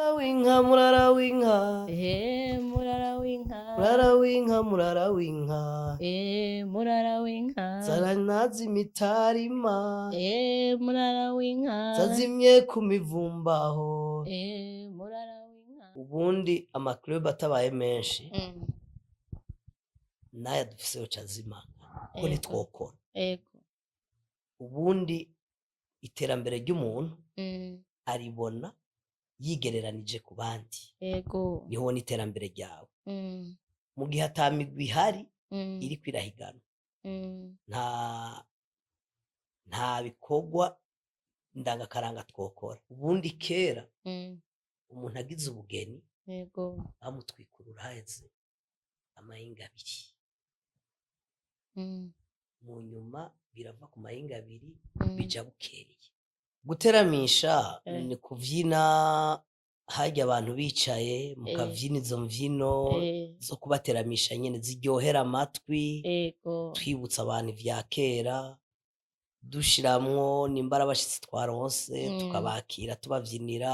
winka murara winka murara w'inka murara winka murara winka murara w'inka zara nazi mitarima murara w'inka zazimye ku mivumbaho murara w'inka ubundi amaklub atabaye menshi naya dufise yo cazimanga ko nitwokora ubundi iterambere ry'umuntu aribona yigereranije ku bandi niho n'iterambere ryawe mu gihe atamigwi ihari iri kwirahigana nta bikorwa ndangakaranga twokora ubundi kera umuntu agize ubugeni bamutwikurura haheze amahinga abiri mu nyuma birava ku mahinga abiri bija bukeye guteramisha ni kuvyina harya abantu bicaye mukavyina izo mvyino zo kubateramisha nyene ziryohera amatwi twibutsa abantu ivya kera dushiramwo nimbara abashitsi twaronse tukabakira tubavyinira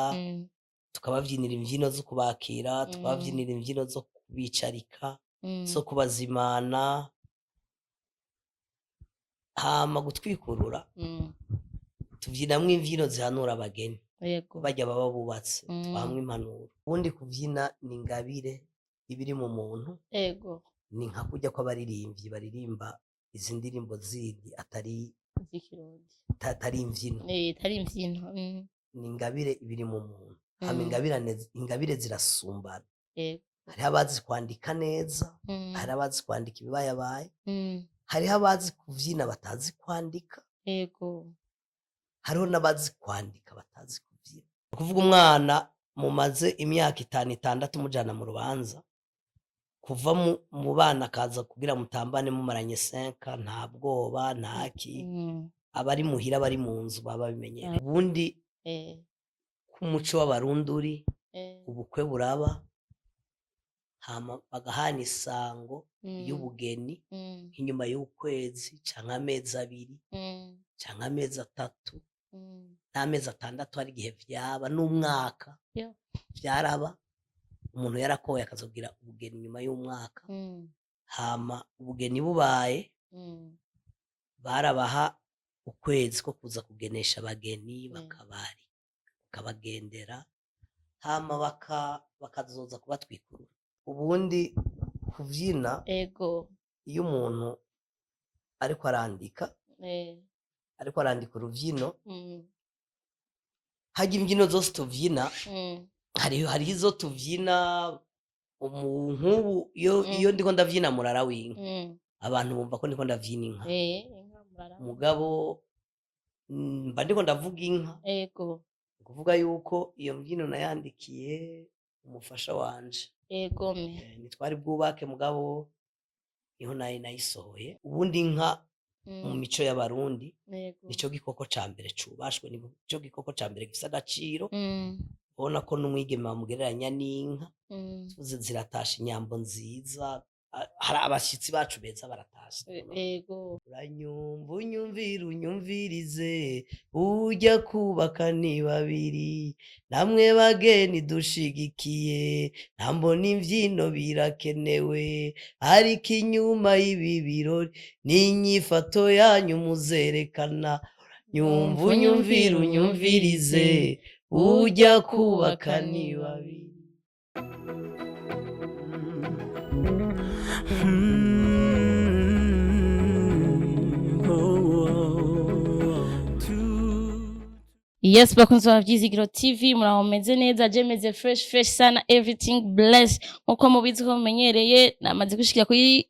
tukabavyinira imvyino zo kubakira tukabavyinira imvyino zo kubicarika zo kubazimana hama gutwikurura tuvyinamwo imvyino zihanura abageni barya baba bubatse twamwe impanuro ubundi kuvyina ni ingabire ibiri mu muntu ni nka kurya kw'abaririmvyi baririmba izi ndirimbo zindi atari imvyino ni ingabire ibiri mu muntu hama ingabire zirasumbana hariho abazi kwandika neza hariho abazi kwandika ibibayabaye hariho abazi kuvyina batazi kwandika hariho n'abazi kwandika batazi kuvyina kuvuga umwana mumaze imyaka 5-6 mujana mu rubanza kuva mu bana akaza kugira mutambane mumaranye 5 nta bwoba ntaki abari muhira bari mu nzu baba bimenyereye ubundi k'umuco w'abarunduri ubukwe buraba hama bagahana isango y'ubugeni inyuma y'ukwezi canke amezi 2 canke amezi 3 n'amezi 6 hari igihe vyaba n'umwaka vyaraba umuntu yarakoye akazogira ubugeni nyuma y'umwaka hama ubugeni bubaye barabaha ukwezi ko kuza kugenesha abageni bakabagendera hama bakazoza kubatwikurura ubundi kuvyina iyo umuntu ariko arandika uruvyino harya imvyino zose tuvyina hariho izo tuvyina nk'ubu iyo ndiko ndavyina murara w'inka abantu bumva ko ndiko ndavyina inka mugabo mba ndiko ndavuga inka kuvuga yuko iyo mvyino nayandikiye umufasha wanje nitwari bwubake mugabo niho nayisohoye ubundi inka mu mico y'abarundi nico gikoko ca mbere cubashwe nico gikoko ca mbere gifise agaciro ubona ko n'umwigeme bamugereranya n'inka ziratasha inyambo nziza hari abashitsi bacu beza baratasha uranyumva unyumvire unyumvirize ujya kubaka ni babiri namwe bageni dushigikiye ntambona imvyino birakenewe ariko inyuma y'ibi birori n'inyifato yanyu muzerekana nyumva unyumvire unyumvirize ujya kubaka ni babiri Yes, bakunzi wa Vyizigiro TV muraho meze neza jemeze fresh sana everything bless nkuko mubizi ko mumenyereye namaze gushikira kuri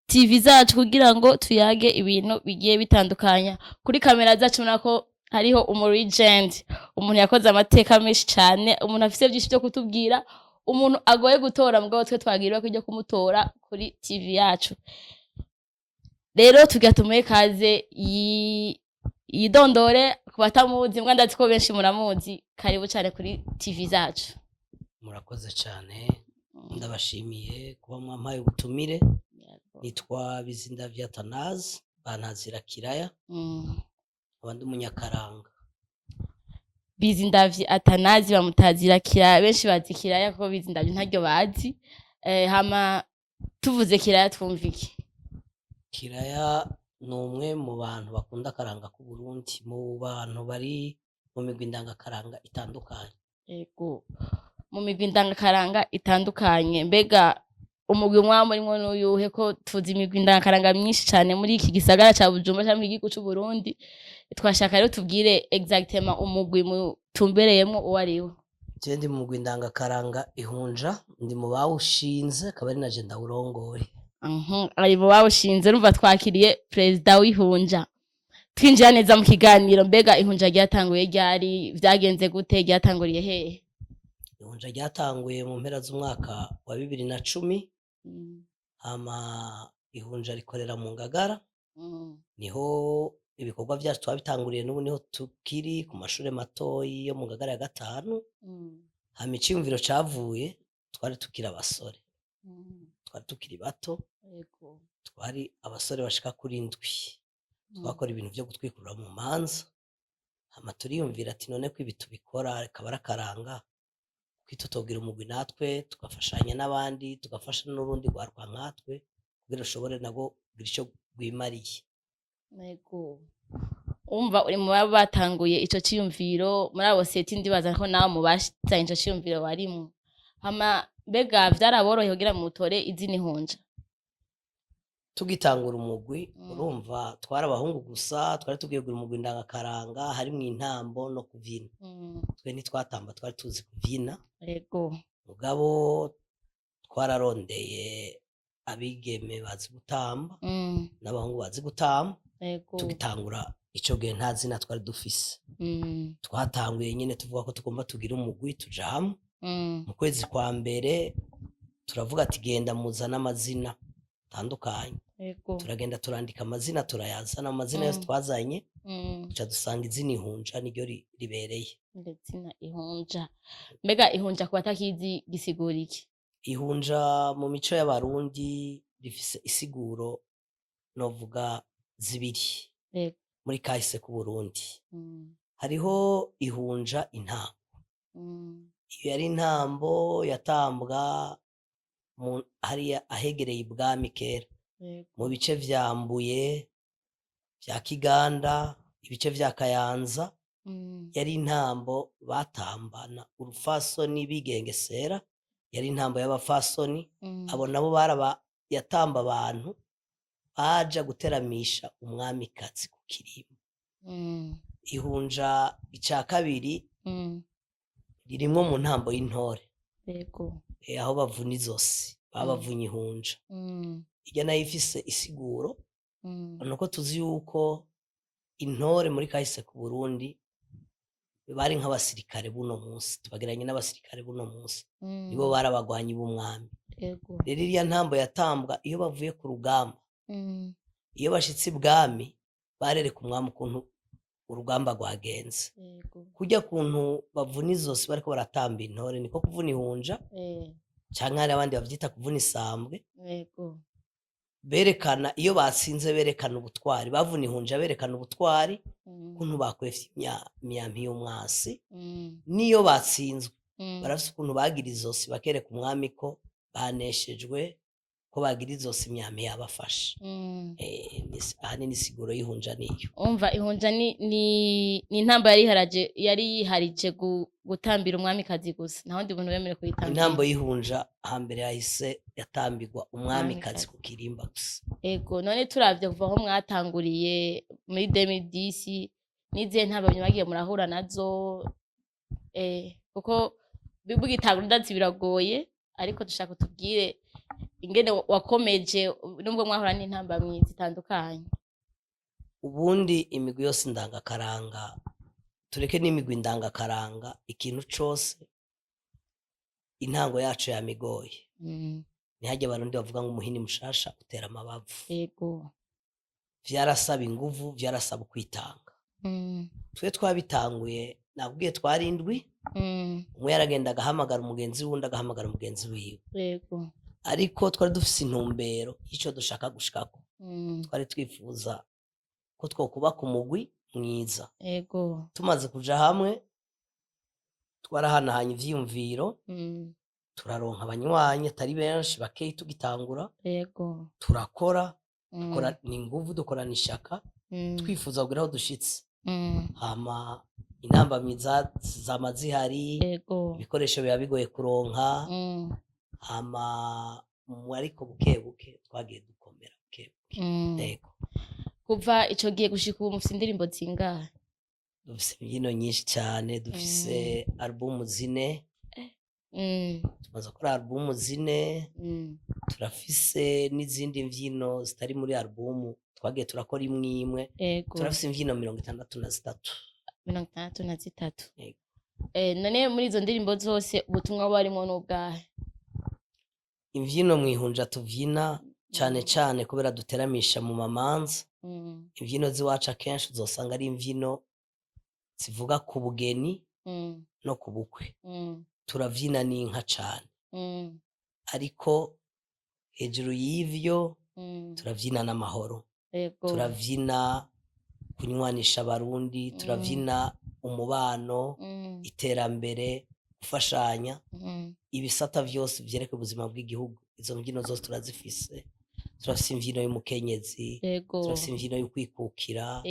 TV zacu kugira ngo tuyage ibintu bigiye bitandukanya kuri kamera zacu nako hariho legend umuntu yakoze amateka menshi cyane umuntu afise byinshi byo kutubwira umuntu agoye gutora mugabo twe twagiriwe kujya kumutora kuri TV yacu rero tugatumiye kaze yidondore kubatamuzi mbwa ndazi ko benshi muramuzi karibu cyane kuri TV zacu murakoze cyane ndabashimiye kuba mwampaye ubutumire nitwa Bizindavya Athanase bantazira kiraya abandi umunyakaranga Bizindavyi Atanazi bamutazira Kiraya, benshi bazi Kiraya kuko Bizindavyi ntaryo bazi. Hama tuvuze Kiraya twumva iki? Kiraya ni umwe mu bantu bakunda akaranga k'u Burundi, mu bantu bari mu migwi ndangakaranga itandukanye. Ego, mu migwi ndangakaranga itandukanye, mbega umugwi mwaba murimwo n'uyuhe? Ko tuzi imigwi ndangakaranga myinshi cane muri iki gisagara ca Bujumbura canke mu gihugu c'u Burundi. Twashaka rero tubwire exactement umugwi mutumbereyemwo uwo ariwo. Je ndi mu mugwi ndangakaranga Ihunja, ndi mu bawushinze, akaba ari naje ndawurongoye. Ari mu bawushinze, urumva twakiriye perezida w'Ihunja. Twinjira neza mu kiganiro, mbega Ihunja ryatanguye ryari, vyagenze gute, ryatanguriye hehe? Ihunja ryatanguye mu mpera z'umwaka wa 2010. Hama Ihunja rikorera mu Ngagara. Niho ibikorwa vyacu twabitanguriye, n'ubu niho tukiri ku mashure matoyi yo mu Ngagara ya 5. Hama iciyumviro cavuye, twari tukiri abasore, twari tukiri bato, twari abasore bashika kuri 7. Twakora ibintu vyo gutwikurura mu manza. Hama turiyumvira ati none ko ibi tubikora reka barakaranga, kwitotogira umugwi natwe tugafashanya n'abandi, tugafasha n'urundi rwarwa nkatwe kugira ushobore nabo kugira ico rwimariye. Ego, umva uri mu batanguye ico ciyumviro muri abo seti, ndibaza ko nawe mu bashitanye ico ciyumviro warimwo. Hama mbega vyaraboroheye kugira mutore izina Ihunja? Tugitangura umugwi, urumva twari abahungu gusa, twari tugiye gura umugwi ndangakaranga harimwo intambo no kuvyina. Twe ntitwatamba, twari tuzi kuvyina. Ego, mugabo twararondeye abigeme bazi gutamba n'abahungu bazi gutamba. Tugitangura ico gihe nta zina twari dufise. Twatanguye nyene tuvuga ko tugomba tugira umugwi tuja hamwe. Mu kwezi kwa mbere turavuga ati genda muzana amazina atandukanye. Turagenda turandika amazina, turayazana amazina yose twazanye, tuca dusanga izina Ihunja niryo ribereye. Izina Ihunja. Mbega Ihunja ku batakizi gisigura iki? Ihunja mu mico y'abarundi rifise isiguro novuga zibiri muri kahise ku Burundi. Hariho Ihunja intambo. Iyo yari intambo yatambwa hariya ahegereye ibwami kera, mu bice vya Mbuye, vya Kiganda, ibice vya Kayanza. Yari intambo batambana urufasoni bigengesera, yari intambo y'abafasoni. Abo nabo yatamba abantu baja guteramisha umwamikazi ku kirimba. Ihunja ica kabiri ririmwo mu ntambo y'intore, aho bavuna izosi babavunye Ihunja. Irya nayo ifise isiguro, nuko tuzi yuko intore muri kahise ku Burundi bari nk'abasirikare buno munsi, tubageranye n'abasirikare buno munsi, nibo bari abagwanyi b'umwami. Rero iriya ntambo yatambwa iyo bavuye ku rugamba, iyo bashitse ibwami barereka umwami ukuntu urugamba rwagenze. Kurya kuntu bavuna izosi bariko baratamba intore niko kuvuna Ihunja, canke hari abandi bavyita kuvuna isambwe. Berekana iyo batsinze, berekana ubutwari. Bavuna Ihunja berekana ubutwari, ukuntu bakwefye imyampi y'umwasi. Niyo batsinzwe barafise ukuntu bagira izosi bakereka umwami ko baneshejwe, ko bagira izosi imyampi yabafasha. Ahanini isiguro y'Ihunja niyo. Umva Ihunja ni intambo yari yiharije gutambira umwamikazi gusa, nta wundi muntu wemerewe kuyitambira. Intambo y'Ihunja hambere yahise yatambirwa umwamikazi ku kirimba gusa. Ego, none turavye kuva aho mwatanguriye muri 2010, n'izihe ntambo mwagiye murahura nazo? Kuko bugitangura ndazi biragoye, ariko dushaka tubwire ingene wakomeje nubwo mwahura n'intambamyi zitandukanye. Ubundi imigwi yose ndangakaranga, tureke n'imigwi ndangakaranga, ikintu cose intango yacu yamigoye. Ntihajye abarundi bavuga ngo umuhini mushasha utera amabavu. Vyarasaba inguvu, vyarasaba kwitanga. Twe twabitanguye, nabwiye twari 7. Umwe yaragenda agahamagara umugenzi wundi, agahamagara umugenzi wiwe. Ariko twari dufise intumbero y'ico dushaka gushikako. Twari twifuza ko twokubaka umugwi mwiza. Tumaze kuja hamwe twarahanahanye ivyiyumviro turaronka abanywanyi atari benshi bakeyi tugitangura yego turakora dukora n'inguvu dukorana ishaka twifuza kugira aho dushitse hama intambamyi zama zihari ibikoresho biba bigoye kuronka hama ariko buke buke twagiye dukomera buke buke yego kuva ico gihe gushika ubu mufise indirimbo zingahe? Dufise imbyino nyinshi cyane dufise album zine tumaze gukora album zine turafise n'izindi mbyino zitari muri album twagiye turakora imwe imwe turafise imbyino 63 none muri izo ndirimbo zose ubutumwa barimo n'ubwahe? imbyino mwihunja tuvyina cyane cyane kubera duteramisha mu mamanza imbyino ziwacu akenshi uzosanga ari imbyino zivuga ku bugeni no ku bukwe turavyina n'inka cane ariko hejuru y'ivyo turavyina n'amahoro turavyina kunywanisha abarundi turavyina umubano iterambere gufashanya ibisata vyose vyereka ubuzima bw'igihugu izo mbyino zose turazifise turafise imvyino y'umukenyezi turafise imvyino yo kwikukira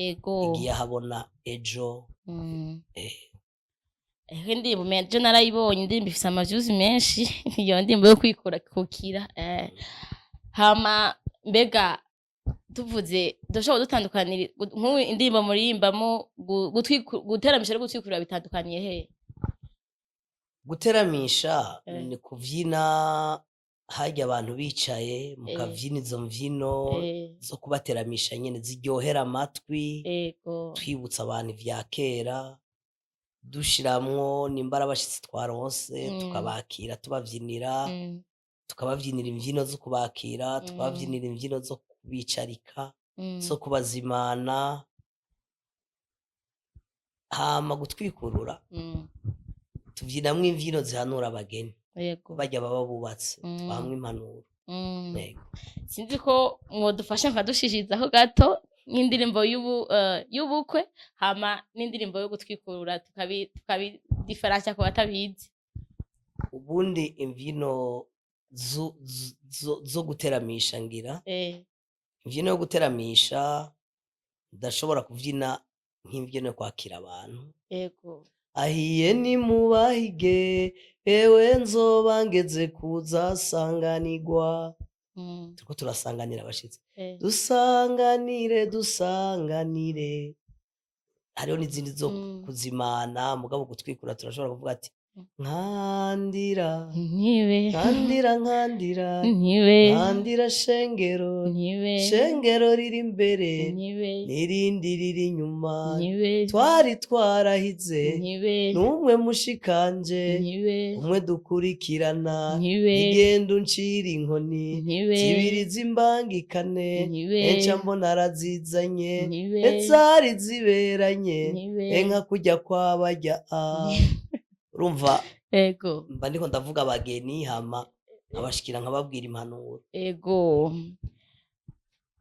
igiye ahabona ejo indirimbo mejo narayibonye indirimbo ifise amavyuzi menshi iyo ndirimbo yo kwikukira hama mbega tuvuze dushobora dutandukanira nk'ubu indirimbo murimbamo guteramisha no gutwikurira bitandukaniye he? guteramisha ni kuvyina harya abantu bicaye mukavyina izo mvyino zo kubateramisha nyene ziryohera amatwi twibutsa abantu ivya kera dushiramwo nimbara abashitsi twaronse tukabakira tubavyinira tukabavyinira imvyino zo kubakira tukabavyinira imvyino zo kubicarika zo kubazimana hama gutwikurura tuvyinamwo imvyino zihanura abageni barya baba bubatse twamwe impanuro sinzi ko mwodufasha nkadushishizaho gato nk'indirimbo y'ubukwe hama n'indirimbo yo gutwikurura tukabidiferansa ku batabizi. ubundi imvyino zo guteramisha ngira imvyino yo guteramisha ndashobora kuvyina nk'imvyino yo kwakira abantu ahiye ni mubahige ewe nzoba ngeze kuzasanganirwa turiko turasanganira abashitsi dusanganire hariho n'izindi zo kuzimana mugabo gutwikura turashobora kuvuga ati nkandira shengero riri imbere n'irindi riri inyuma twari twarahize n'umwe mushikanje umwe dukurikirana igenda uncira inkoni zibiri zimbangikane enca mbona arazizanye ezari ziberanye enka kujya kwabarya urumva mba ndiko ndavuga abageni hama abashikira nkababwira impanuro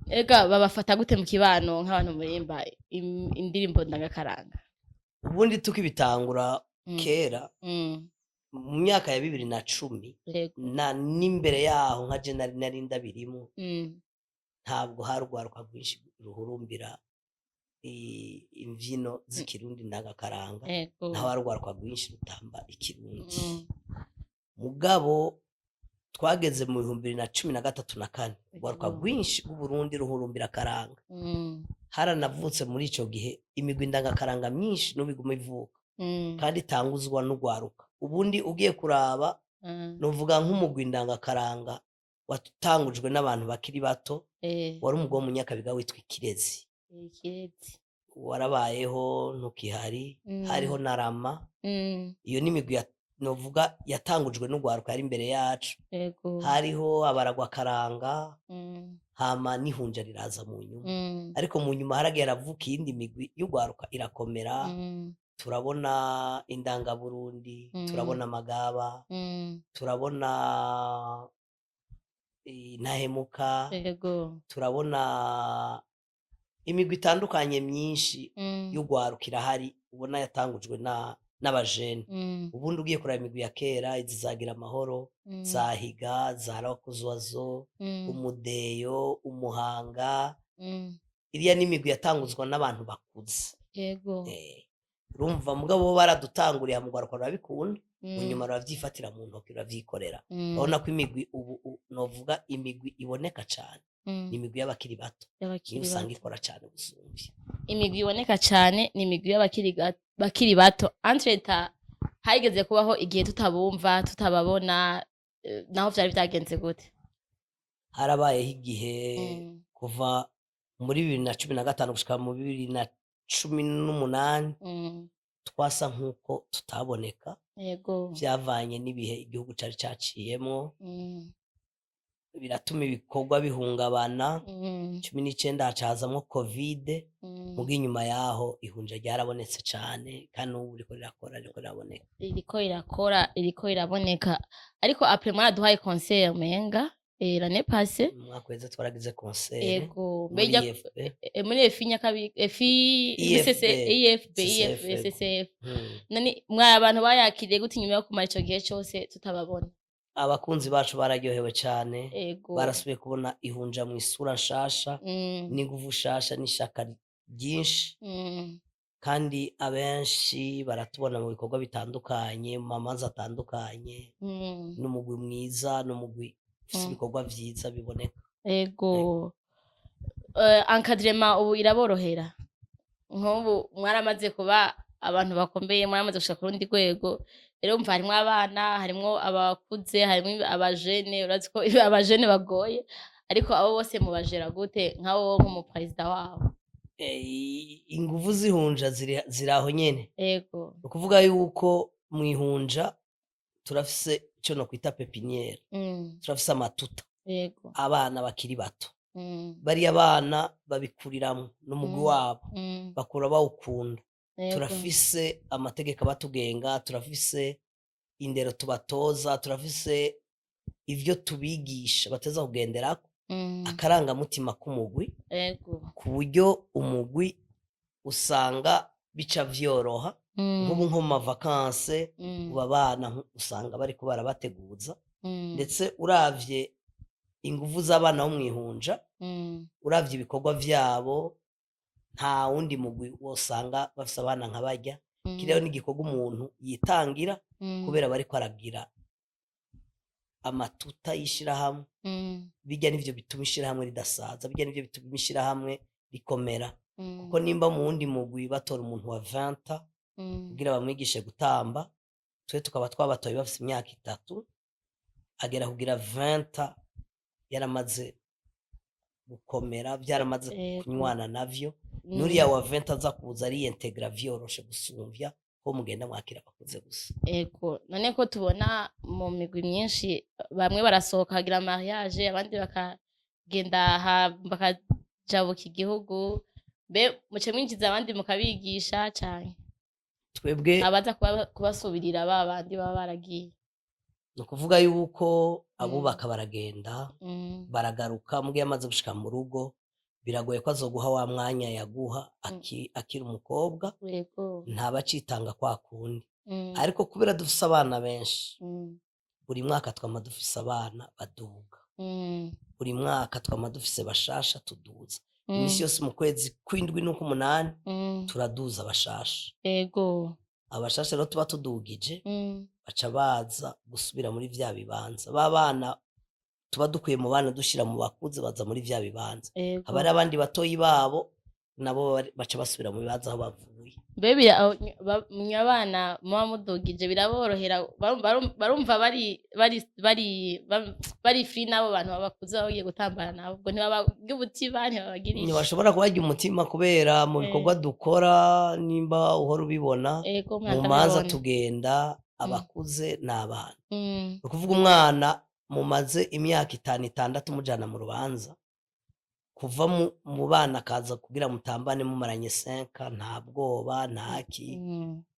ega babafata gute mu kibano nk'abantu murimba indirimbo ndangakaranga? ubundi tukibitangura kera mu myaka ya 2010 na n'imbere yaho nka je nari ndabirimo ntabwo harugwaruka rwinshi ruhurumbira imvyino z'ikirundi ndangakaranga naho harugwaruka rwinshi rutamba ikirundi mugabo twageze mu 2013 na 4 urwaruka rwinshi rw'Uburundi ruhurumbira karanga haranavutse muri ico gihe imigwi ndangakaranga myinshi n'ubiguma ivuka kandi itanguzwa n'urwaruka ubundi ugiye kuraba novuga nk'umugwi ndangakaranga watangujwe n'abantu bakiri bato wari umugwi wo mu Nyakabiga witwa Ikirezi warabayeho ntukihari hariho na Rama iyo n'imigwi novuga yatangujwe n'urwaruka yari imbere yacu hariho abaragwa karanga hama n'ihunja riraza mu nyuma ariko mu nyuma haragiye haravuka iyindi migwi y'urwaruka irakomera turabona Indangaburundi turabona Magaba turabona Ntahemuka turabona imigwi itandukanye myinshi y'urwaruka irahari ubona yatangujwe n'abajene. Ubundi ugiye kuraba imigwi ya kera izi zagira amahoro, zahiga, zarakuzuazo, umudeyo, umuhanga, iriya n'imigwi yatanguzwa n'abantu bakuze. Yego. Urumva mugabo baradutanguriye mu Rwanda barabikunda, munyuma baravyifatira mu ntoki baravyikorera. Urabona ko imigwi ubu novuga imigwi iboneka cyane. Ni imigwi y'abakiri bato. Niyo usanga ikora cyane gusumvya. Imigwi iboneka cyane ni imigwi y'abakiri bato. Entreta harigeze kubaho igihe tutabumva, tutababona, naho vyari byagenze gute? Harabayeho igihe kuva muri 2015 gushika mu 2018 twasa nkuko tutaboneka. Yego. Vyavanye n'ibihe igihugu cari caciyemo. Biratuma ibikorwa bihungabana. 19 hacazamwo covid. Mugi inyuma yaho ihunja ryarabonetse cyane kandi ubu riko rirakora riraboneka. Iriko iraboneka. Ariko après moi duhaye concert menga l'année passée. Mwakweze twaragize concert. Yego. Muri EFP. Nani mwa abantu bayakiriye gute nyuma yo kumara ico gihe cyose tutababona? Abakunzi bacu bararyohewe cyane, barasubiye kubona ihunja mu isura nshasha, n'inguvu shasha n'ishaka ryinshi, kandi abenshi baratubona mu bikorwa bitandukanye, mu mamanza atandukanye, n'umugwi mwiza, n'umugwi ufite ibikorwa vyiza biboneka. Yego. Encadrement ubu iraborohera? Nk'ubu mwaramaze kuba abantu bakomeye, mwaramaze gushika ku rundi rwego, rero umva harimwo abana, harimwo abakuze, harimwo abajene, urazi ko abajene bagoye, ariko abo bose mubajera gute nkawo nk'umuperezida wabo? Inguvu zihunja ziraho nyene. Yego. Ukuvuga yuko mwihunja turafise ico no kwita pepiniere. Turafise amatuta. Yego. Abana bakiri bato. Bari abana babikuriramwo n'umugwi wabo. Bakura bawukunda. Turafise amategeko batugenga, turafise indero tubatoza, turafise ivyo tubigisha bateza kugenderako, akaranga mutima k'umugwi. Yego. Ku buryo umugwi usanga bica vyoroha, nk'ubu nko mu vacances abana usanga bariko barabateguza, ndetse uravye inguvu z'abana bo mwihunja, uravye ibikorwa vyabo, nta wundi mugwi wosanga bafise abana nkabarya. Kiriho n'igikorwa umuntu yitangira kubera bariko aragira amatuta y'ishirahamwe. Bijya nivyo bituma ishirahamwe ridasaza, bijya nivyo bituma ishirahamwe rikomera. Kuko nimba mu wundi mugwi batora umuntu wa 20 kugira bamwigishe gutamba, twe tukaba twabatoye bafise imyaka 3, agera kugira 20 yaramaze gukomera, byaramaze kunywana navyo. Nuriya wa 20 aza kuza ari integra vyoroshe gusumvya ko mugenda mwakira bakuze gusa. Ego. None ko tubona mu migwi myinshi bamwe barasohoka hagira mariage, abandi bakagenda bakajabuka igihugu. Be muce mwinjiza abandi mukabigisha cyane? Twebwe abaza kubasubirira babandi baba baragiye. No kuvuga yuko abubaka baragenda, baragaruka mugiye amaze gushika mu rugo, biragoye ko azoguha wa mwanya yaguha akiri umukobwa. Yego. Ntabacitanga kwa kundi. Ariko kubera dufise abana benshi, buri mwaka twama dufise abana baduga, buri mwaka twama dufise bashasha tuduza. Imisi yose mu kwezi kw'indwi n'ukumunani turaduza abashasha. Yego. Abashasha rero tuba tudugije baca baza gusubira muri vya bibanza. Babana tuba dukwiye mu bana dushira mu bakuze baza muri vya bibanza. Abari abandi batoyi babo nabo baca basubira mu bibanza aho bavuye. Bebi abana muba mudugije biraborohera, barumva bari free nabo bantu babakuze bagiye gutambana nabo, ubwo ntibabagira umutima, ntibabagirisha. Ntibashobora kubagira umutima kubera mu bikorwa dukora, nimba uhora ubibona mu manza tugenda abakuze n'abana. Ukuvuga umwana mumaze imyaka 5-6 mujana mu rubanza, kuva mu bana akaza kugira mutambane mumaranye 5 nta bwoba ntaki.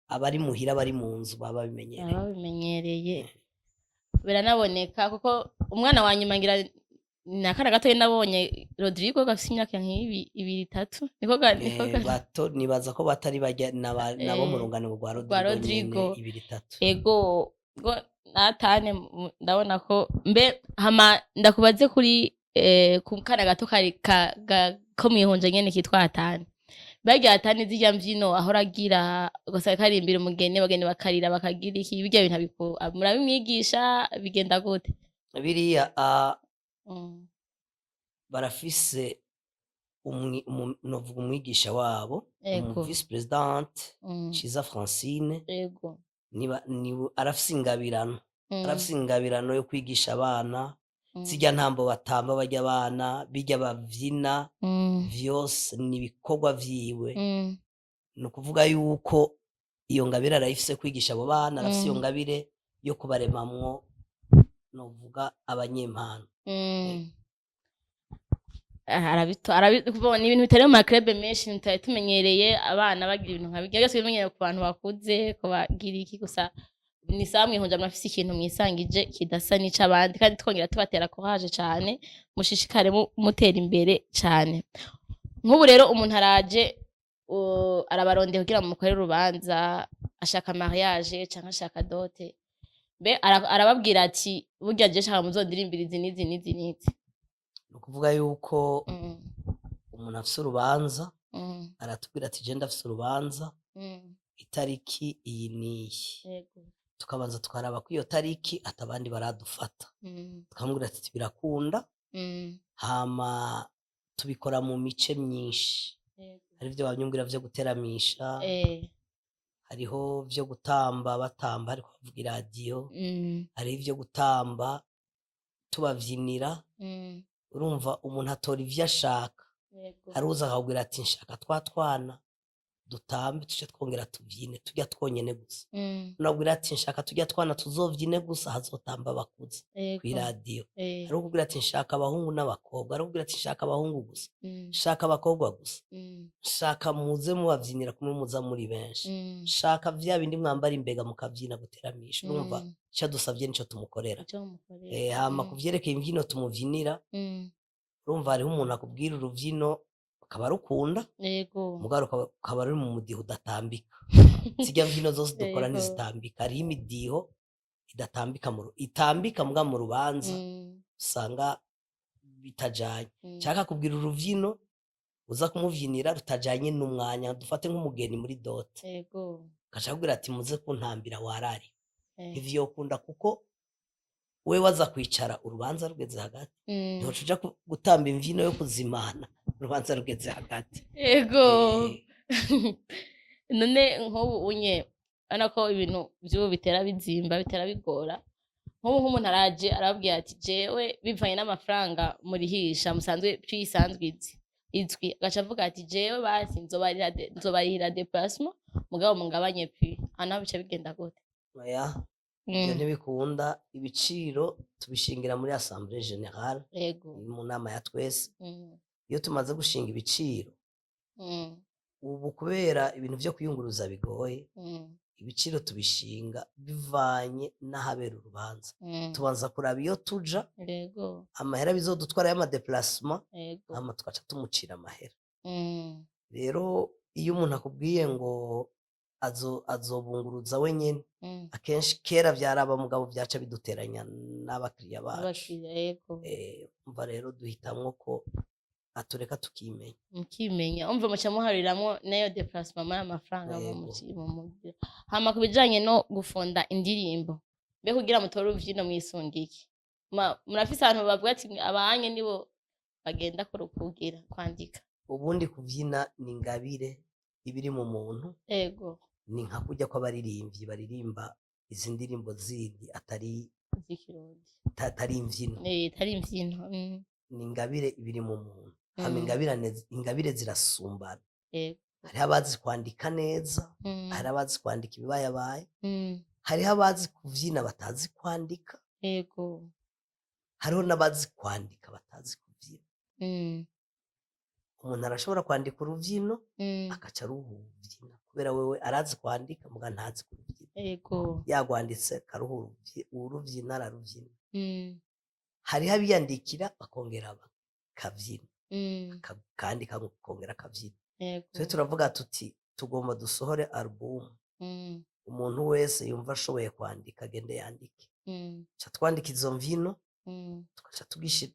Abari muhira bari mu nzu baba bimenyereye. Biranaboneka kuko umwana wa nyuma ngira nakana gatoya nabonye Rodrigo gafite imyaka nk'ibiri itatu bato nibaza ko batari bajya nabo mu runganiro rwa Rodrigo nyene 2-3 ego go natane ndabona ko mbe hama ndakubaze kuri ku kana gato kari ko mwihonje nyene kitwa Atani bagira Atani zirya mvyino ahora agira gusa karimbira umugeni bageni bakarira bakagira iki bijya bintu abiko murabimwigisha bigenda gute biriya barafise novuga umwigisha wabo vice presidente Ciza Francine arafise ingabirano yo kwigisha abana zijya ntambo batamba bajya abana bijya bavyina vyose nibikorwa vyiwe no kuvuga yuko iyo ngabire arayifise kwigisha abo bana arafise iyo ngabire yo kubaremamwo novuga abanyempano kubona ibintu bitari mu makrebe menshi ntitari tumenyereye abana bagira ibintu nkabirya byose bimenyereye ku bantu bakuze ko bagira iki gusa ni sawa mwihonja murafise ikintu mwisangije kidasa n'icabandi kandi twongera tubatera courage cane mushishikare mutera imbere cane nk'ubu rero umuntu araje arabarondeye kugira mukorere urubanza ashaka mariage canke ashaka dote be arababwira ati burya je shaka muzondirimbira izi n'izi nukuvuga yuko umuntu afise urubanza aratubwira ati je ndafise urubanza itariki iyi niyi tukabanza twaraba ko iyo tariki atabandi baradufata tukamubwira ati birakunda hama tubikora mu mice myinshi hari ivyo banyumvira vyo guteramisha hariho vyo gutamba batamba ariko bavuga iradiyo hariho ivyo gutamba tubavyinira urumva umuntu atora ivyo ashaka hari uza akakubwira ati nshaka twatwana dutambe tuje twongera tuvyine tujya twonyene gusa unabwira ati nshaka tujya twana tuzovyine gusa hazotamba abakuze kw'iradiyo hari ukubwira ati nshaka abahungu n'abakobwa hari ukubwira ati nshaka abahungu gusa nshaka abakobwa gusa nshaka muze mubavyinira kumwe muza muri benshi nshaka vya bindi mwambara imbega mukavyina guteramisha urumva ico dusavye nico tumukorera hama kuvyerekeye imvyino tumuvyinira urumva hariho umuntu akubwira uruvyino akaba rukunda mugaro ukaba ruri mu mudiho udatambika zijya mbyino zose dukora ntizitambika hariho imidiho itambika muga mu rubanza usanga bitajanye nshaka kubwira uruvyino uza kumuvyinira rutajanye n'umwanya dufate nk'umugeni muri dote gaca kubwira ati muze kuntambira warari ivyo yokunda kuko we waza kwicara urubanza rugeze hagati niho tuja gutamba imvyino yo kuzimana urubanza rugeze hagati none nk'ubu unye ana ko ibintu vy'ubu bitera bizimba bitera bigora nk'ubu nk'umuntu araje arabwira ati jewe bivanye n'amafaranga murihisha musanzwe twisanzwe izwi agaca avuga ati jewe basi nzobarihira déplacement mugabo mungabanye puis ana bica bigenda gute oya ivyo ntibikunda ibiciro tubishingira muri assemblée générale mu nama ya twese iyo tumaze gushinga ibiciro ubu kubera ibintu vyo kwiyunguruza bigoye ibiciro tubishinga bivanye n'ahabera urubanza tubanza kuraba iyo tuja amahera bizodutwara y'amadeplacement hama tugaca tumucira amahera rero iyo umuntu akubwiye ngo azobunguruza wenyene akenshi kera vyaraba mugabo vyaca biduteranya n'abakiriya bacu umva rero duhitamwo ko atureka tukimenya umva muca muhariramwo nayo déplacement muri amafaranga mu mubwira hama kubijanye no gufunda indirimbo mbe kugira mutore uvyino mwisungiki murafise abantu bavuga ati abanye nibo bagenda kurukugira kwandika ubundi kuvyina ni ingabire ibiri mu muntu ni nka kurya ko abaririmbyi baririmba izi ndirimbo zindi atari imvyino ni ingabire ibiri mu muntu hama ingabire zirasumbana hariho abazi kwandika neza hariho abazi kwandika ibibayabaye hariho abazi kuvyina batazi kwandika hariho n'abazi kwandika batazi kuvyina umuntu arashobora kwandika uruvyino akaca aruhuvyina kubera wewe arazi kwandika muga ntazi kuruvyina yagwanditse karuhuruvyina araruvyina hariho abiyandikira bakongera bakavyina kandi kongera akavyina. Twe turavuga tuti tugomba dusohore album, umuntu wese yumva ashoboye kwandika agende yandike, ca twandika izo mvino tugaca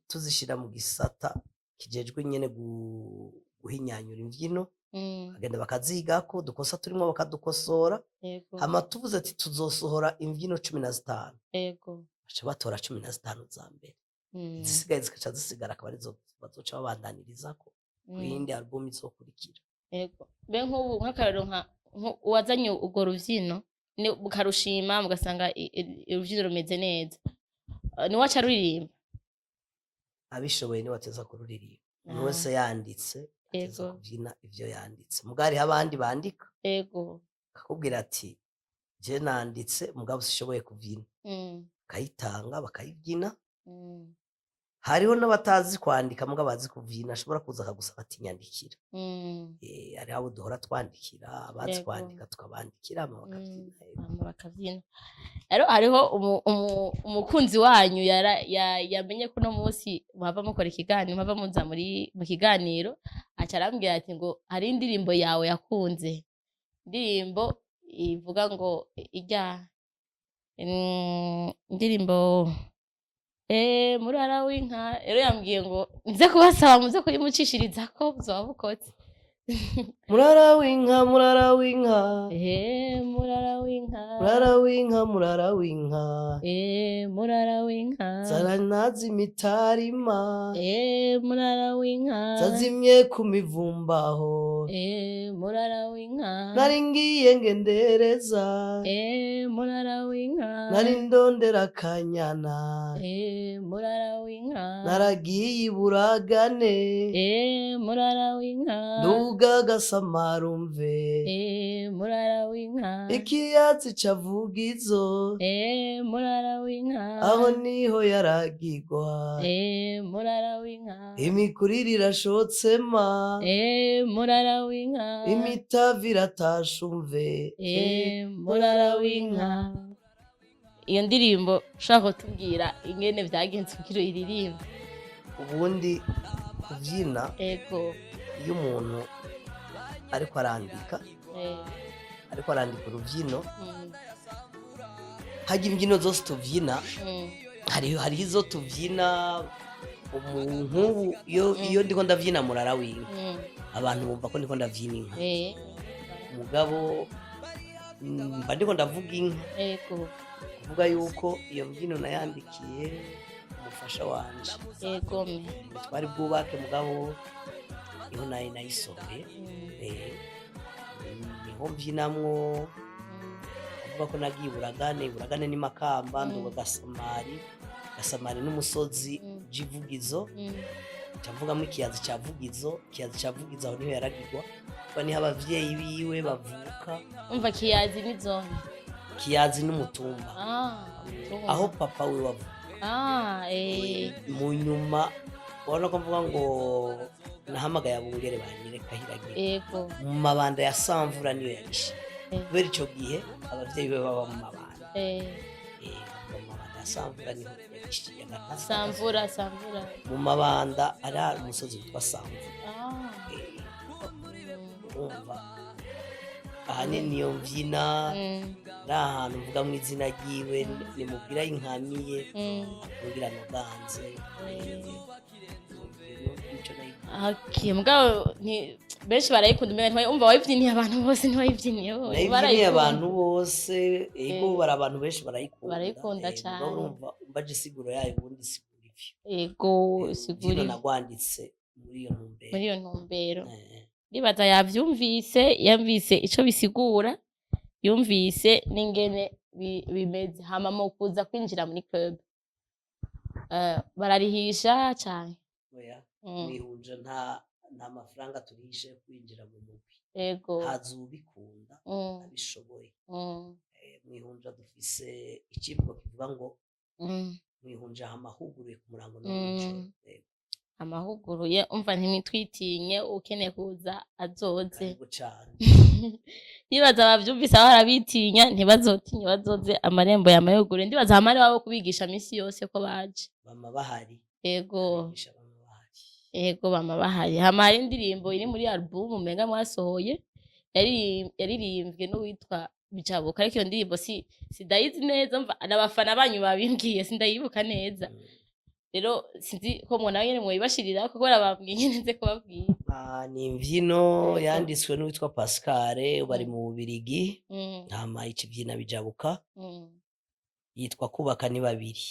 tuzishira mu gisata kijejwe nyene guhinyanyura imvyino, bagenda bakazigako udukosa turimwo bakadukosora, hama tuvuze ati tuzosohora imvyino 15, baca batora 15 za mbere, izisigaye zikaca zisigara akaba arizo bazoca babandanirizako kuyindi album izokurikira. Be nk'ubu nk'akarero uwazanye urwo ruvyino mukarushima mugasanga uruvyino rumeze neza, niwe aca ruririmba? Abishoboye niwe ateza kururirimba, umuntu wese yanditse ateza kuvyina ivyo yanditse. Mugabo hariho abandi bandika akakubwira ati je nanditse mugabo sishoboye kuvyina, bakayitanga bakayivyina. Hariho n'abatazi kwandika mugabo bazi kuvyina, ashobora kuza akagusaba ati nyandikira. Hariho abo duhora twandikira, abazi kwandika tukabandikira bakavyina. Rero hariho umukunzi wanyu yamenye ko uno munsi mwava mukora ikiganiro, mwava muza mu kiganiro, aca arambwira ati ngo hari indirimbo yawe yakunze, indirimbo ivuga ngo indirimbo murara w'inka. Rero yambwiye ngo nze kubasaba muze kuyimucishirizako muzoba mukotse. Murara w'inka, murara w'inka, murara w'inka, murara w'inka, murara w'inka, murara w'inka, zaranazi imitarima, murara w'inka, zazimye ku mivumbaho, murara w'inka, nari ngiye ngendereza, murara w'inka, nari ndondera akanyana, murara w'inka, naragiye iburagane, murara w'inka, nduga gasamarumve, murara w'inka, ikiyazi cavugizo, murara w'inka, aho niho yaragirwa, murara w'inka, imikurire irashotsema, murara w'inka, imitavi iratasha-umve, murara w'inka. Iyo ndirimbo ushaka kutubwira ingene vyagenze kugira uyiririmbe? Ubundi kuvyina iyo umuntu ariko arandika uruvyino, harya imvyino zose tuvyina hariho izo tuvyina nk'ubu iyo ndiko ndavyina murara w'inka abantu bumva ko ndiko ndavyina inka, mugabo mba ndiko ndavuga inka, kuvuga yuko iyo mvyino nayandikiye umufasha wanje, twari bwubake mugabo niho nayisohoye, niho mvyinamwo, kuvuga ko nagiye Iburagane ni Makamba, nduga Gasamari n'umusozi Jivugizo, cavugamo ikiyazi ca Vugizo aho niho yaragirwa, kuko niho abavyeyi biwe bavuka. Umva kiyazi ni zone? Kiyazi n'umutumba, aho papa we wavuka. Mu nyuma ubona ko mvuga ngo nahamagaye abungere banyereka hiragiye mu mabanda ya Samvura niyo yarishe, kubera ico gihe abavyeyi be baba mu mabanda, mu mabanda ya Samvura niho yarishiye. Samvura mu mabanda ari umusozi witwa Samvura. Urumva ahanini iyo mvyina ari ahantu mvuga mu izina ryiwe, nimubwira inkamiye akubwira nuganze. Mugabo benshi barayikunda, umenga umva wayivyiniye abantu bose ntiwayivyiniye abantu bose, ego bari abantu benshi barayikunda cyane. Urumva umbaje isiguro yayo ubundi sigura ivyo, sigura nagwanditse muri iyo ntumbero. Ndibaza yumvise ico bisigura, yumvise n'ingene bimeze, hama mu kuza kwinjira muri club bararihisha cyane. Mwihunja nta mafaranga turihishe kwinjira mu mugwi, haza ubikunda abishoboye. Mwihunja dufise icivugo kivuga ngo mwihunja hama huguruye ku murango no mw'ijoro. amahuguruye umva ntimwitwitinye ukeneye kuza azoze nibaza bavyumvise aho arabitinya ntibazotinye bazoze amarembo yamayugure ndibaza hamari wabo kubigisha misi yose ko baje bama bahari ego bama bahari hamari indirimbo iri muri album umenga mwasohoye yaririmbwe n'uwitwa Bijabuka ariko iyo ndirimbo sidayizi neza mva n'abafana banyu babimbwiye sindayibuka neza rero sinzi ko mwana nyene mwibashirira kuko barababwiye neze ko babwiye ni imvyino yanditswe n'uwitwa Pascal bari mu Bubirigi hama ikivyina Bijabuka yitwa kubaka ni babiri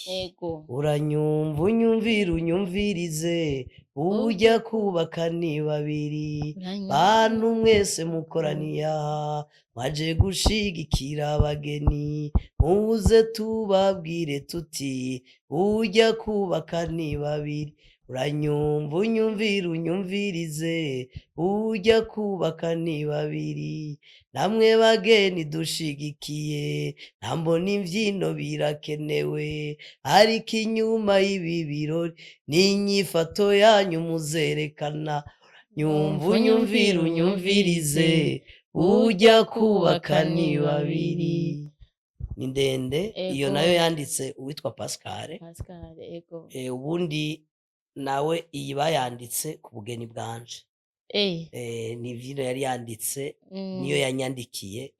uranyumva unyumvira unyumvirize ujya kubaka ni babiri bantu mwese mukoraniya mwaje gushigikira abageni muze tubabwire tuti ujya kubaka ni babiri uranyumva unyumvira unyumvirize ujya kubaka ni babiri namwe bageni dushigikiye nambona imvyino birakenewe ariko inyuma y'ibi birori n'inyifato yanyu muzerekana nyumva unyumvira unyumvirize ujya kubaka ni babiri ni ndende iyo nayo yanditse uwitwa Pascal ubundi nawe iyi bayanditse ku bugeni bwanje ni vino yari yanditse niyo yanyandikiye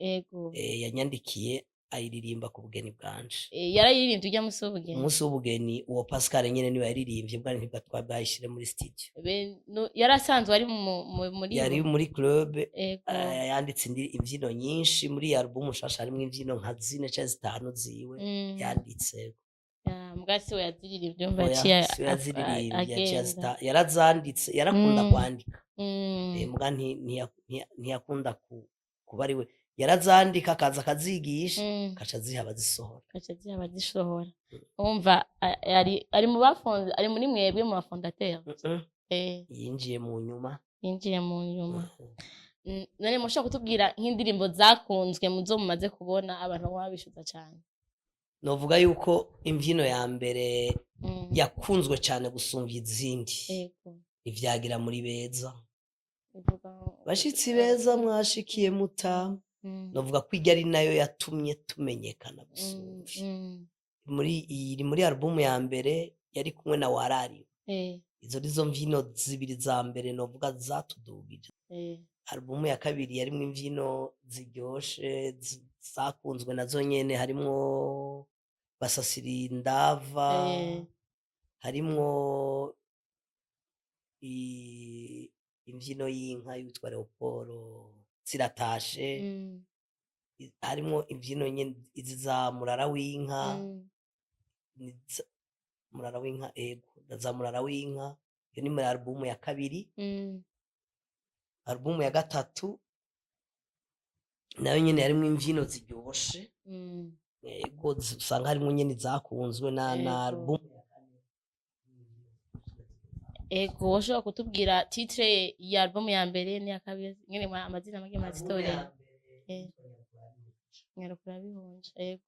yanyandikiye ayiririmba ku bugeni bwanje yarayiririmbye ujya umunsi w'ubugeni uwo Pascal nyene niwe yaririmbye bwari ntibwa twabwayishire muri studio yarasanzwe ari muri club yanditse imvyino nyinshi muri album shasha harimo imvyino nka 4 canke 5 ziwe yanditse mbwasi we yaziririmbye umva yarazanditse yarakunda kwandika mbwa ntiyakunda kuba ari we yarazandika akaza akazigisha kaca ziha abazisohora umva ari mu bafonze ari muri mwebwe mu bafondateur yinjiye mu nyuma none mushaka kutubwira nk'indirimbo zakunzwe muzo mumaze kubona abantu babishuza cyane novuga yuko imvyino ya mbere yakunzwe cyane gusumvya izindi ivyagira muri beza bashitsi beza mwashikiye mutama novuga ko iryo ari nayo yatumye tumenyekana gusumvya muri album ya mbere yari kumwe na Warari izo nizo mvyino zibiri za mbere novuga zatudugije album ya kabiri yarimwo imvyino ziryoshe zakunzwe nazo nyene harimwo basasira indava harimwo imvyino y'inka yitwa Leopold ziratashe harimwo imvyino nyene izi za murara w'inka murara w'inka za murara w'inka iyo ni muri album ya kabiri album ya gatatu nayo nyene yarimwo imvyino ziryoshe usanga harimwo nyene zakunzwe na album woshobora kutubwira titre ya album ya mbere n'iya kabiri nyene amazina make ma story nyarukura bihunje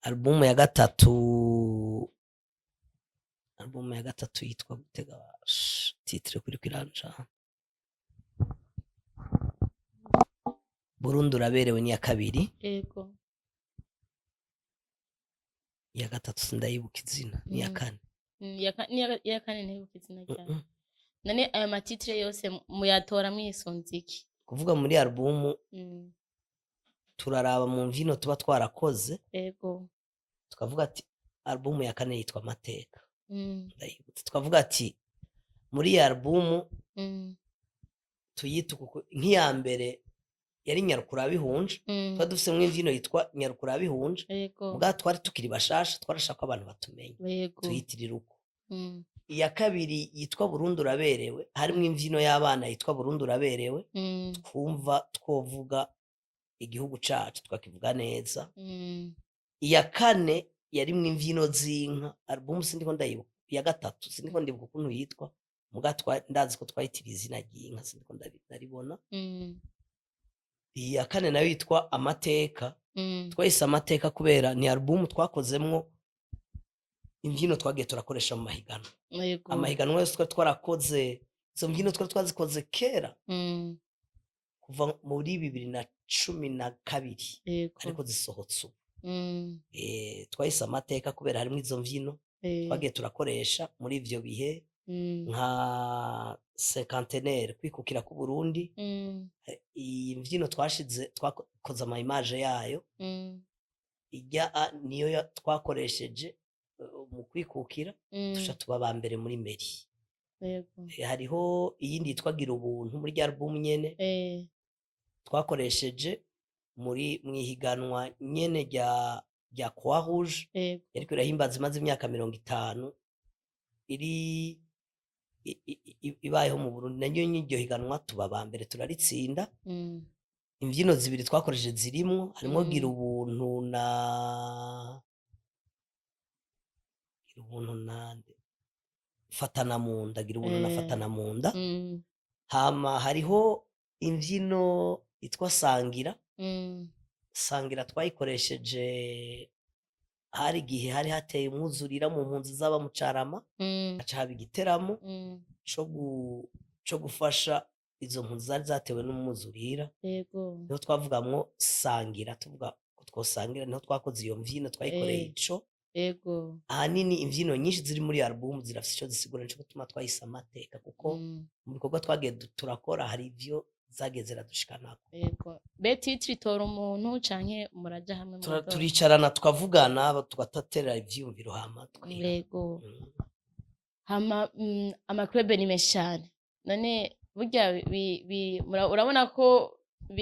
album ya gatatu yitwa gutega titre kuri kwiranja Burundi uraberewe ni ya kabiri iya gatatu sindayibuka izina ni ya kane iya kane ntibuka izina cyane none ayo matitre yose muyatora mwisunze iki kuvuga muri album turaraba mu mvyino tuba twarakoze tukavuga ati album ya kane yitwa Amateka ndayibutse tukavuga ati muri iyi album tuyita nk'iya mbere yari Nyarukura bihunje twa dufise mu imvyino yitwa Nyarukura bihunje ubwa twari tukiri bashasha twarashaka abantu batumenye tuyitirira uko iya kabiri yitwa Burundi uraberewe harimo imvyino y'abana yitwa Burundi uraberewe twumva twovuga igihugu cacu twakivuga neza iya kane yarimwe imvyino z'inka album sindiko ndayibuka iya gatatu sindiko ndibuka ukuntu yitwa muga ndazi ko twayitiriye izina ry'inka sindiko ndaribona iya kane nayo yitwa Amateka twahise amateka kubera ni album twakozemwo imbyino twagiye turakoresha mu mahiganwa. Amahiganwa yose twari twarakoze, izo mbyino twari twazikoze kera kuva muri 2012 ariko zisohotse ubu. Twahise amateka kubera harimo izo mbyino twagiye turakoresha muri ivyo bihe nka cinquantenaire kwikukira ku Burundi. Iyi mbyino twakoze ama image yayo ijya niyo twakoresheje mu kwikukira tusha tuba ba mbere muri meri. Hariho iyindi yitwagira ubuntu muri rya album nyene twakoresheje muri mwihiganwa nyene rya Croix Rouge yariko irahimbaza imaze imyaka 50 iri ibayeho mu Burundi, nanyo nyiryo higanwa tuba ba mbere turaritsinda. Imbyino zibiri twakoresheje zirimo harimo gira ubuntu nande fatana munda, gira ubuntu na fatana munda. Hama hariho imbyino itwa sangira. Sangira twayikoresheje hari igihe hari hateye umwuzurira mu mpunzi zaba mu Carama, aca haba igiteramo co gufasha izo mpunzi zari zatewe n'umwuzurira. Niho twavugamwo sangira, tuvuga ko twosangira, niho twakoze iyo mbyino twayikoreye ico. Ahanini imbyino nyinshi ziri muri album zirafise ico zisigura, nico gutuma twahise amateka kuko mu bikorwa twagiye turakora hari ivyo zagiye ziradushikanako. Titre itora umuntu canke muraja hamwe turicarana tukavugana tugatatera ivyiyumviro hama hama amaclub ni menshi cyane. None burya urabona ko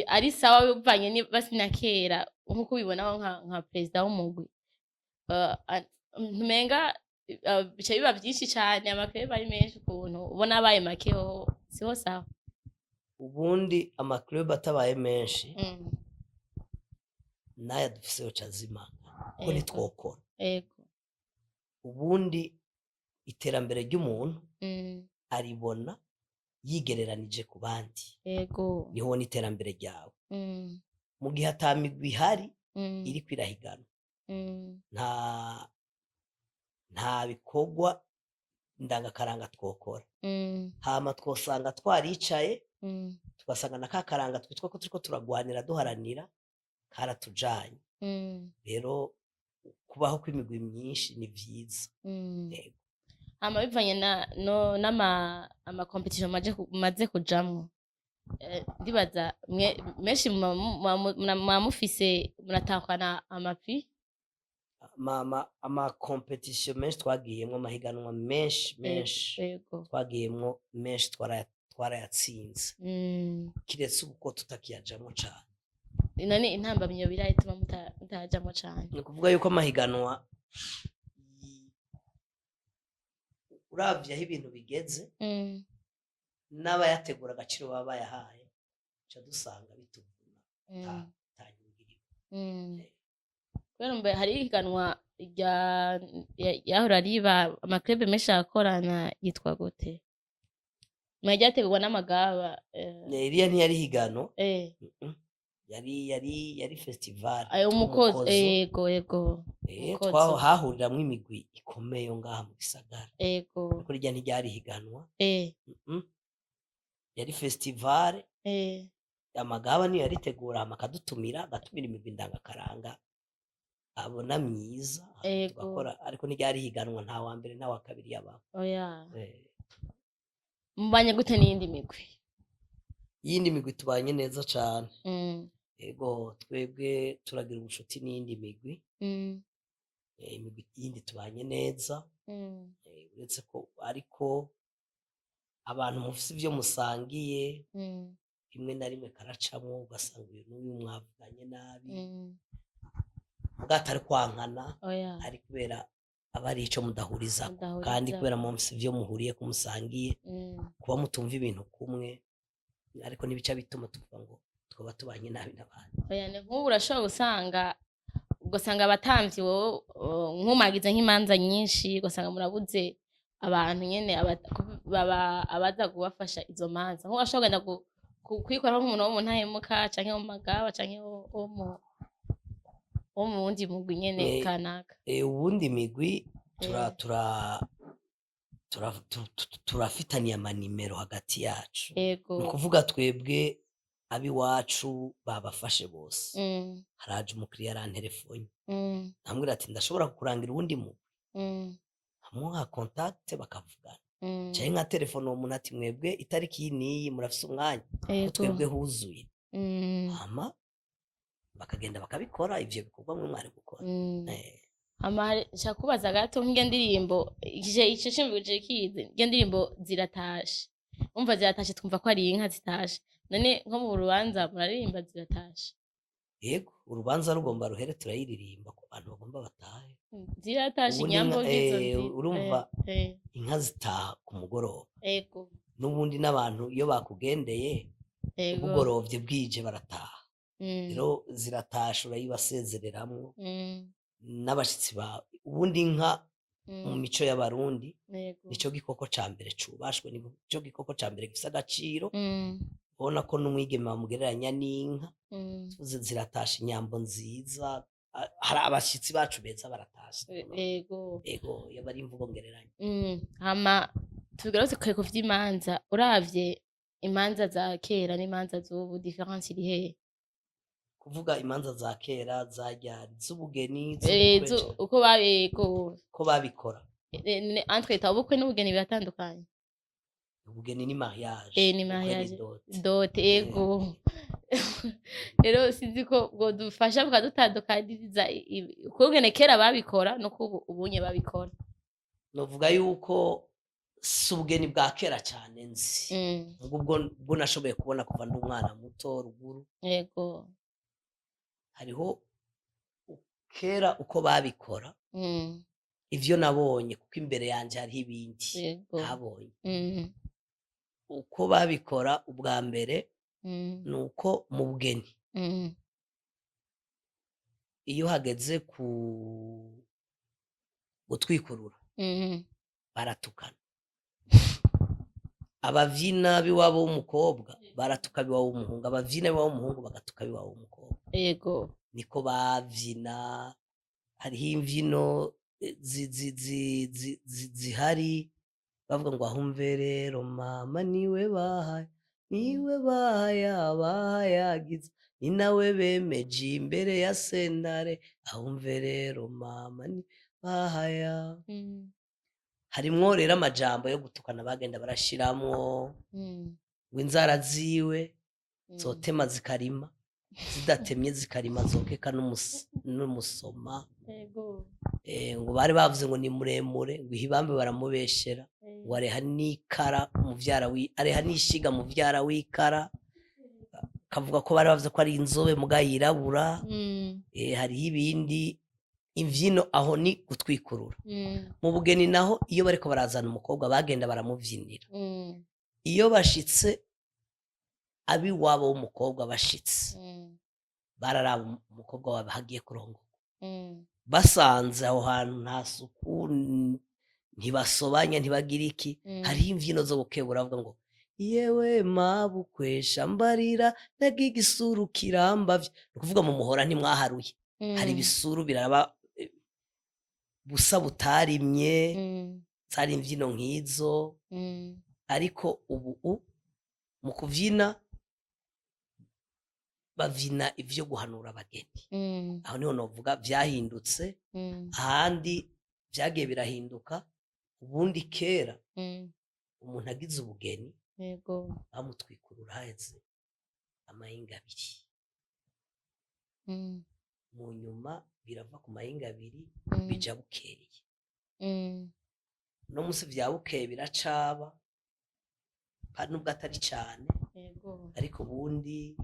ari sawa bivanye basi na kera nkuko bibonaho nka president w'umugwi ntumenga bica biba byinshi cyane, amaclub ari menshi ukuntu ubona abaye makeho siho sawa. Ubundi amaclub atabaye menshi naya dufiseho cazimana ko nitwokora. Ubundi iterambere ry'umuntu aribona yigereranije ku bandi, niho n'iterambere ryawe. Mu gihe atamigwi ihari iri kwirahigana nta bikorwa ndangakaranga twokora. Hama twosanga twaricaye tugasanga na kakaranga twitwa ko turiko turagwanira duharanira karatujanye. Rero kubaho kw'imigwi myinshi ni vyiza. Hama bivanye n'ama competition maze kujamwo, ndibaza menshi mufise muratahwana amapi. Ama competition menshi twagiyemwo, amahiganwa menshi twagiyemwo menshi twarayatsinze kiretse uko tutakiyajamwo cane. None intambamyo birahituma mutajamwo cane? Ni kuvuga yuko amahiganwa uravye aho ibintu bigeze n'abayategura agaciro baba bayahaye ca dusanga bituvuna tanyungirira. Kubera mbe hari ihiganwa yahora riba amaclub menshi akorana yitwa gute? Majyategurwa n'amagaba. Iriya ntiyari higano, yari festival. Umukozi yego. Hahuriramwo imigwi ikomeye yo ngaha mu gisagara. Kuko rijya ntiryari higanwa. Yari festival. Amagaba niyo yaritegura amakadutumira, agatumira imigwi ndangakaranga abona myiza tugakora, ariko ntiryari higanwa, nta wa mbere nta wa kabiri yabaho. Mbanye gute n'iyindi migwi? Yindi migwi tubanye neza cane. Ego twebwe turagira ubucuti n'iyindi migwi. Imigwi yindi tubanye neza. Uretse ko ariko abantu mufise ivyo musangiye rimwe na rimwe karacamwo ugasanga uyu n'uyu mwavuganye nabi mugatari kwankana, ari kubera aba ari ico mudahuriza kandi kubera mufise ivyo muhuriye kumusangiye kuba mutumva ibintu kumwe, ariko nibica bituma tuvuga ngo twaba tubanye nabi n'abandi. Nk'ubu urashobora ugasanga abatamvyi wowe nkumagize nk'imanza nyinshi, ugasanga murabuze abantu nyene abaza kubafasha izo manza. Nk'ubu urashobora kugenda kwikora nk'umuntu wo mu ntahemuka canke mu magaba canke wo mu wo mu wundi mugwi nyene kanaka. Uwundi migwi turafitaniye amanimero hagati yacu. Ni ukuvuga twebwe ab'iwacu babafashe bose. Haraje umukiriya aranterefonye. Ambwira ati ndashobora kukurangira uwundi mugwi. Amuha contact bakavugana. Canke nka telefone uwo muntu ati mwebwe itariki niyi murafise umwanya ko twebwe huzuye. Hama bakagenda bakabikora ivyo bikorwa mwe mwari gukora. Hama shakubaza gato nk'inge ndirimbo ico cimbuje kize nge ndirimbo ziratashe. Umva ziratashe twumva ko ari inka zitashe. None nko mu rubanza muraririmba ziratashe. Yego urubanza rugomba ruhere turayiririmba ku bantu bagomba batahe. Ziratashe inyambo ngizo urumva inka zitaha ku mugoroba. Yego. N'ubundi n'abantu iyo bakugendeye ubugorovye bwije barataha. Rero ziratashe urayibasezereramwo. N'abashitsi ba ubundi inka mu mico y'abarundi nico gikoko ca mbere cubashwe, nico gikoko ca mbere gifise agaciro. Ubona ko n'umwigeme bamugereranya n'inka. Tuvuze ziratashe inyambo nziza, hari abashitsi bacu beza baratashe. Yego iyo bari imvugo ngereranya. Hama tugarutse ku vy'imanza, uravye imanza za kera n'imanza z'ubu difference iri hehe? Kuvuga imanza za kera zaryari z'ubugeni uko babikora entre ubukwe n'ubugeni biratandukanye. Ubugeni ni mariage. Ni mariage dote. Yego. Rero sinzi ko ngo dufasha bukadutandukanyiriza ukugene kera babikora no kubu ubunye babikora. Novuga yuko si ubugeni bwa kera cyane nzi. Ubwo nashoboye kubona kuva ndi umwana muto ruguru. Yego. Hariho kera uko babikora. Ivyo nabonye kuko imbere yanje hariho ibindi nabonye. Uko babikora ubwa mbere nuko mu bugeni iyo hageze gutwikurura baratukana. Abavyina biwabo w'umukobwa baratuka biwabo w'umuhungu, abavyina biwabo w'umuhungu bagatuka biwabo w'umukobwa. Yego. Niko bavyina. Hariho imvyino zihari bavuga ngo ahumve rero mama niwe bahayagiza ni nawe bemeje imbere ya sentare ahumve rero mama ni bahaya. Harimwo rero amajambo yo gutukana bagenda barashiramwo ngo inzara ziwe zotema zikarima, zidatemye zikarima zokeka n'umusoma. Ngo bari bavuze ngo ni muremure, ngo ihibambe baramubeshera, ngo areha n'ikara areha n'ishiga muvyara w'ikara. Kavuga ko bari bavuze ko ari inzobe muga yirabura. Hariho ibindi imvyino aho ni gutwikurura. Mu bugeni naho iyo bariko barazana umukobwa bagenda baramuvyinira. Iyo bashitse abiwabo w'umukobwa bashitse bararaba umukobwa wabo hagiye kurongorwa. Basanze aho hantu nta suku, ntibasobanya, ntibagira iki, hariho imvyino zo gukebura bavuga ngo yewe mabukwesha mbarira nagiga isuru kirambavye. Ni ukuvuga mu muhora ntimwaharuye. Hari ibisuru biraba busa butarimye. Zari imvyino nk'izo. Ariko ubu mu kuvyina bavyina ivyo guhanura abageni. Aho niho novuga vyahindutse. Ahandi vyagiye birahinduka. Ubundi kera umuntu agize ubugeni bamutwikurura haheze amahinga abiri. Mu nyuma birava ku mahinga abiri bija bukeye. No musi vya bukeye biracaba kandi nubwo atari cane. Ariko ubundi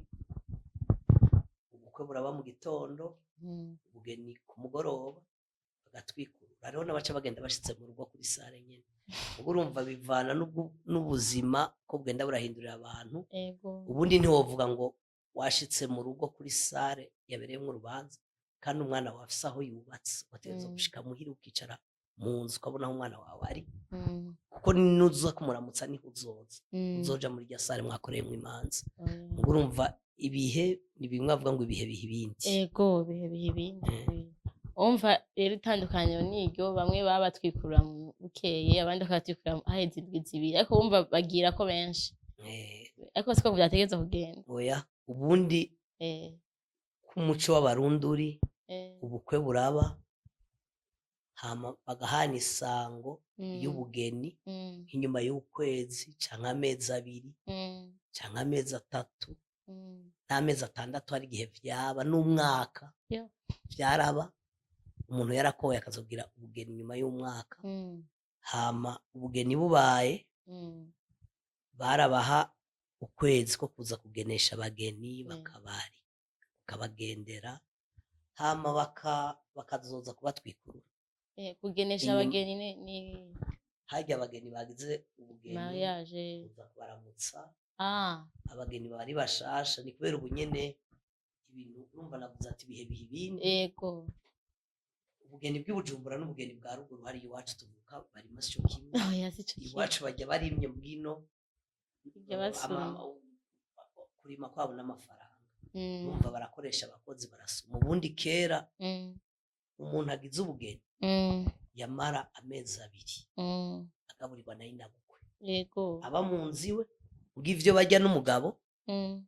ubukwe buraba mu gitondo, ubugeni ku mugoroba bagatwikurura. Hariho n'abaca bagenda bashitse mu rugo kuri sare nyene. Ubwo urumva bivana n'ubuzima ko bwenda burahindurira abantu. Ubundi ntiwovuga ngo washitse mu rugo kuri sare yabereyemwo urubanza kandi umwana wawe afise aho yubatse, wategerezwa gushika muhira ukicara mu nzu ukabona aho umwana wawe ari. Kuko nuza kumuramutsa niho uzoja muri rya sare mwakoreyemwo imanza. Ubwo urumva ibihe ni bimwe avuga ngo ibihe biha ibindi. Ego ibihe biha ibindi. Umva rero itandukaniro niryo, bamwe baba batwikurura mu bukeye abandi bakatwikurura haheze indwi zibiri, ariko wumva bagira ko benshi, ariko siko vyategerezwa kugenda. Oya, ubundi k'umuco w'abarundi uri ubukwe buraba hama bagahana isango y'ubugeni inyuma y'ukwezi canke amezi 2 canke amezi 3 n'amezi 6, hari igihe vyaba n'umwaka vyaraba umuntu yarakoye akazogira ubugeni nyuma y'umwaka. Hama ubugeni bubaye barabaha ukwezi ko kuza kugenesha abageni, bakabagendera hama bakazoza kubatwikurura. Kugenesha abageni ni harya abageni bagize ubugeni mariage, kuza kubaramutsa abageni bari bashasha. Ni kubera ubu nyene ibintu urumva navuze ati ibihe biha ibindi. Ego ubugeni bw'Ibujumbura n'ubugeni bwa ruguru hari iwacu tuvuka bari masyo kimwe. Iwacu bajya barimye bwino kurima kwabo n'amafaranga, urumva barakoresha abakozi barasuma. Ubundi kera umuntu agize ubugeni yamara amezi 2 agaburirwa na inabukwe. Yego aba mu nzu iwe bw'ivyo bajya n'umugabo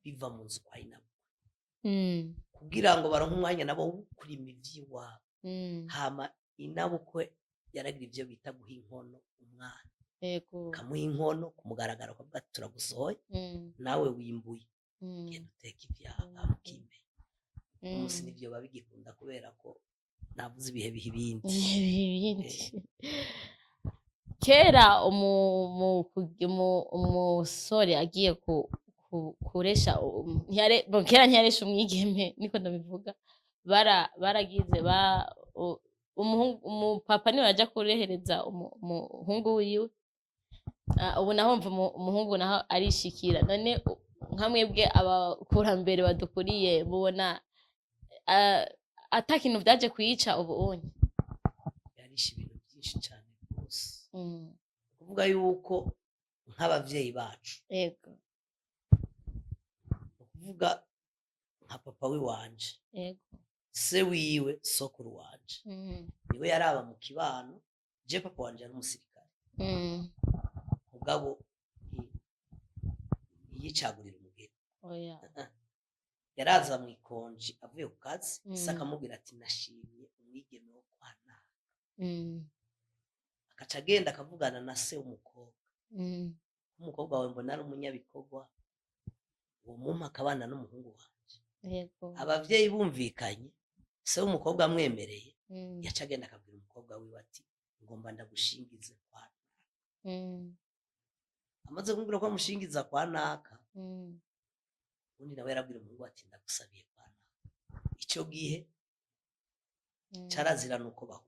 biva mu nzu kwa inabukwe kugira ngo baronke umwanya nabo wo kurima ivy'iwabo. Hama inabukwe yaragira ivyo bita guha inkono umwana. Yego kamuha inkono kumugaragaro kavuga ati turagusohoye nawe wimbuye genda uteka ivyaha mukimbe. Umunsi nivyo babigikunda kubera ko navuze ibihe biha ibindi. Kera umusore agiye kuresha kera ntiyaresha umwigeme, niko ndabivuga. Baragize umupapa niwe yaja kurehereza umuhungu wiwe. Ubu naho mva umuhungu naho arishikira. None nka mwebwe abakurambere badukuriye mubona ata kintu vyaje kwica ubunye? Yarisha ibintu byinshi cyane rwose. Kuvuga yuko nk'abavyeyi bacu, yego, kuvuga nka papa wiwanje, yego, se wiwe sokuru wanje niwe yaraba mu kibano. Je papa wanje ari umusirikare mugabo yicagurira umugeni. Oya yaraza mu ikonji avuye ku kazi saka mubwira ati nashimye umwigeme wo kwana. Akaca agenda akavugana na se w'umukobwa. Umukobwa wawe mbona ari umunyabikorwa, uwo mumpa akabana n'umuhungu wanje. Yego abavyeyi bumvikanye, se w'umukobwa amwemereye, yaca agenda akabwira umukobwa wiwe ati ngomba ndagushingize kwa naka. Amaze kumbwira ko amushingiza kwa naka, undi nawe yarabwira umuhungu ati ndagusabiye kwa naka. Ico gihe carazira nuko bahura.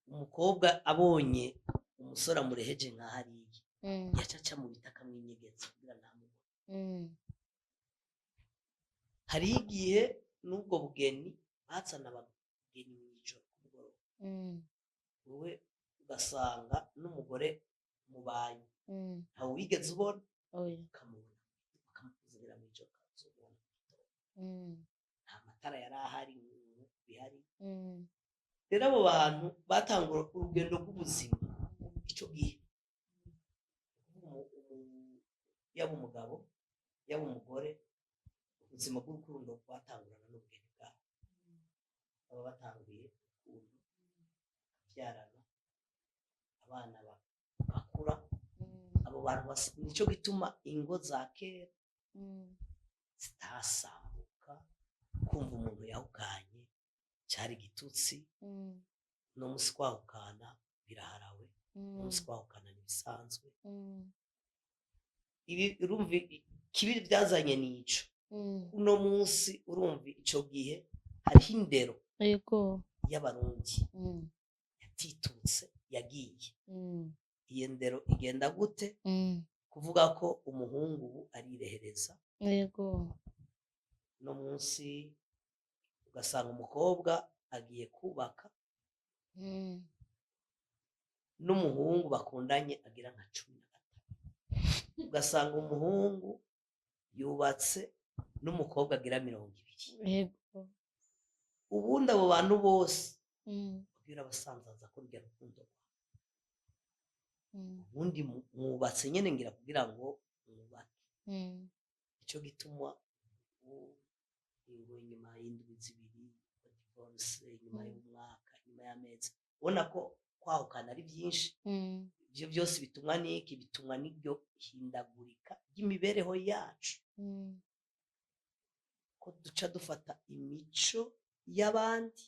Umukobwa abonye umusore amureheje nka hariya, yacaca mu bitaka mw'inyegezi kugira ntamubone. Hari igihe n'ubwo bugeni bazana abageni mw'ijoro kumugoroba, wowe ugasanga n'umugore mubanye ntawe wigeze ubona, ukamubona ukamukuzanira mw'ijoro ukazobona. nta matara yari ahari bihari. Rero abo bantu batangura urugendo rw'ubuzima ico gihe, yaba umugabo yaba umugore, ubuzima bw'urukundo rwatangurana n'ubugeni bwabo. Baba batanguye kuvyarana, abana bakura. Abo bantu nico gituma ingo za kera zitasambuka. Kumva umuntu yahukanye cari igitutsi, no musi kwahukana biraharawe, no musi kwahukana n'ibisanzwe. Ibi urumva kibi byazanye nico. Uno munsi urumva ico gihe hariho indero y'abarundi yatitutse yagiye. Iyo ndero igenda gute? Kuvuga ko umuhungu ubu arirehereza. No munsi ugasanga umukobwa agiye kubaka, n'umuhungu bakundanye agira nka 13. Ugasanga umuhungu yubatse n'umukobwa agira 20. yego ubundi abo bantu bose babwira abasanzaza ko rya rukundo ubundi mwubatse nyene ngira kugira ngo mwubake ico gituma ingo nyuma y'indwi zibiri divorce nyuma y'umwaka nyuma y'amezi ubona ko kwahukana ari byinshi ivyo byose bitumwa n'iki bitumwa n'iryo hindagurika ry'imibereho yacu ko duca dufata imico y'abandi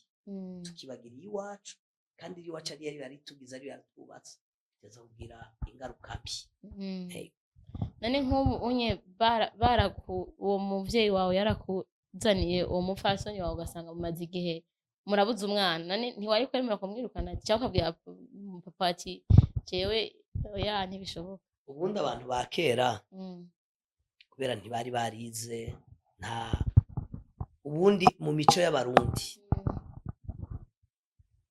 tukibagira iwacu kandi iwacu ari yari yaritugize ari yaratwubatse teza kugira ingaruka mbi none nk'ubu unye uwo muvyeyi wawe yarakuzaniye uwo mupfasoni wawe ugasanga mumaze igihe murabuze umwana none ntiwari kwemera kumwirukana cyangwa ukabwira papa ati jewe oya ntibishoboka ubundi abantu ba kera kubera ntibari barize nta ubundi mu mico y'abarundi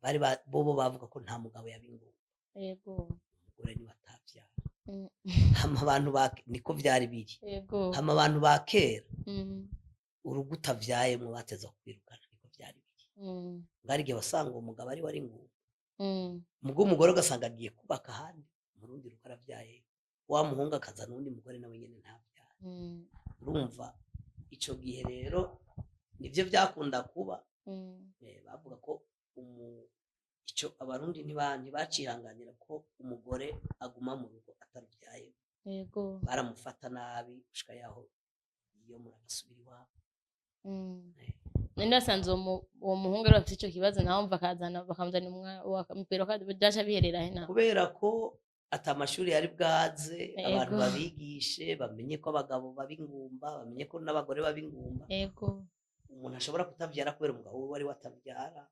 bari bobo bavuga ko nta mugabo yabingura yego umugore ni batavyara hama abantu niko vyari biri yego hama abantu ba kera urugo utavyaye mu bateza kwirukana niko vyari biri ngari gihe wasanga uwo mugabo ari wari ngura mugo umugore ugasanga agiye kubaka ahandi murundi ruko aravyaye wa muhungu akaza n'undi mugore nawe nyene ntavyara urumva ico gihe rero nivyo vyakunda kuba bavuga ko ico abarundi ntibacihanganira ko umugore aguma mu rugo ataruvyaye yego baramufata nabi gushika yaho iyo murabasubira iwabo none basanze uwo muhungu rero afite ico kibazo naho mva bakamuzana umupira daca biherera he naho kubera ko ata amashuri yari bwaze abantu babigishe bamenye ko abagabo babingumba bamenye ko n'abagore babingumba yego umuntu ashobora kutavyara kubera umugabo we wari watavyara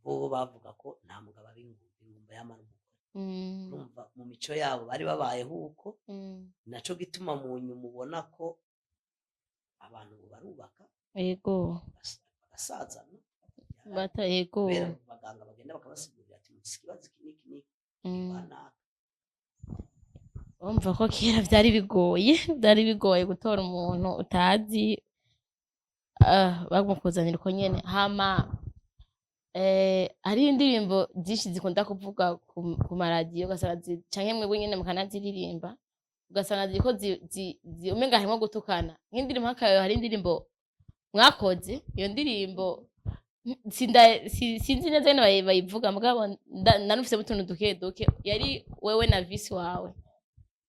bo bavuga ko nta mugabo abingumba yamara umugore urumva mu mico yabo bari babayeho uko naco gituma mu nyuma ubona ko abantu barubaka yego basazana bata yego baganga bagenda bakabasigurira ati ikibazo kiniki umva ko kera byari bigoye gutora umuntu utazi bagumukuzanira uko nyene hama hari indirimbo zinshi zikunda kuvuga ku maradiyo ugasanga canke mwebwe nyene mukanaziririmba ugasanga ziriko umenga harimwo gutukana nk'indirimbo nk'akayo hari indirimbo mwakoze iyo ndirimbo sinzi neza nyene bayivuga mugabo nanufise utuntu duke yari wewe na visi wawe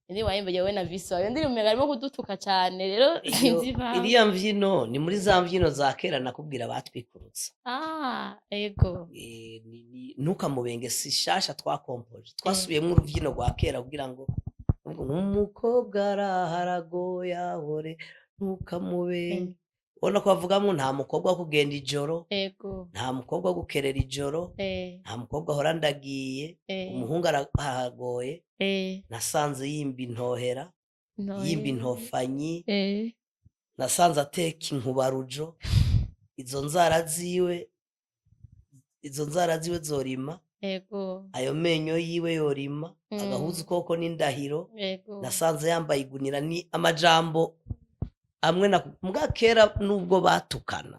ndi wayimbaye wewe na visi wawe iyo ndirimbo umenga harimo kudutuka cane rero sinzi iriya mvyino ni muri za mvyino za kera nakubwira batwikurutsa ego ntukamubenge si shasha twakompoje twasubiyemo uruvyino rwa kera kugira ngo umukobwa araharagoye ahore ntukamubenge ubona ko bavugamwo nta mukobwa wo kugenda ijoro nta mukobwa wo gukerera ijoro nta mukobwa ahora ndagiye umuhungu arahagoye nasanze yimba intohera yimba intofanyi nasanze ateka inkubarujo izo nzara ziwe zorima ayo menyo yiwe yorima agahuza ukuboko n'indahiro nasanze yambaye igunira ni amajambo amwe na mbwa kera nubwo batukana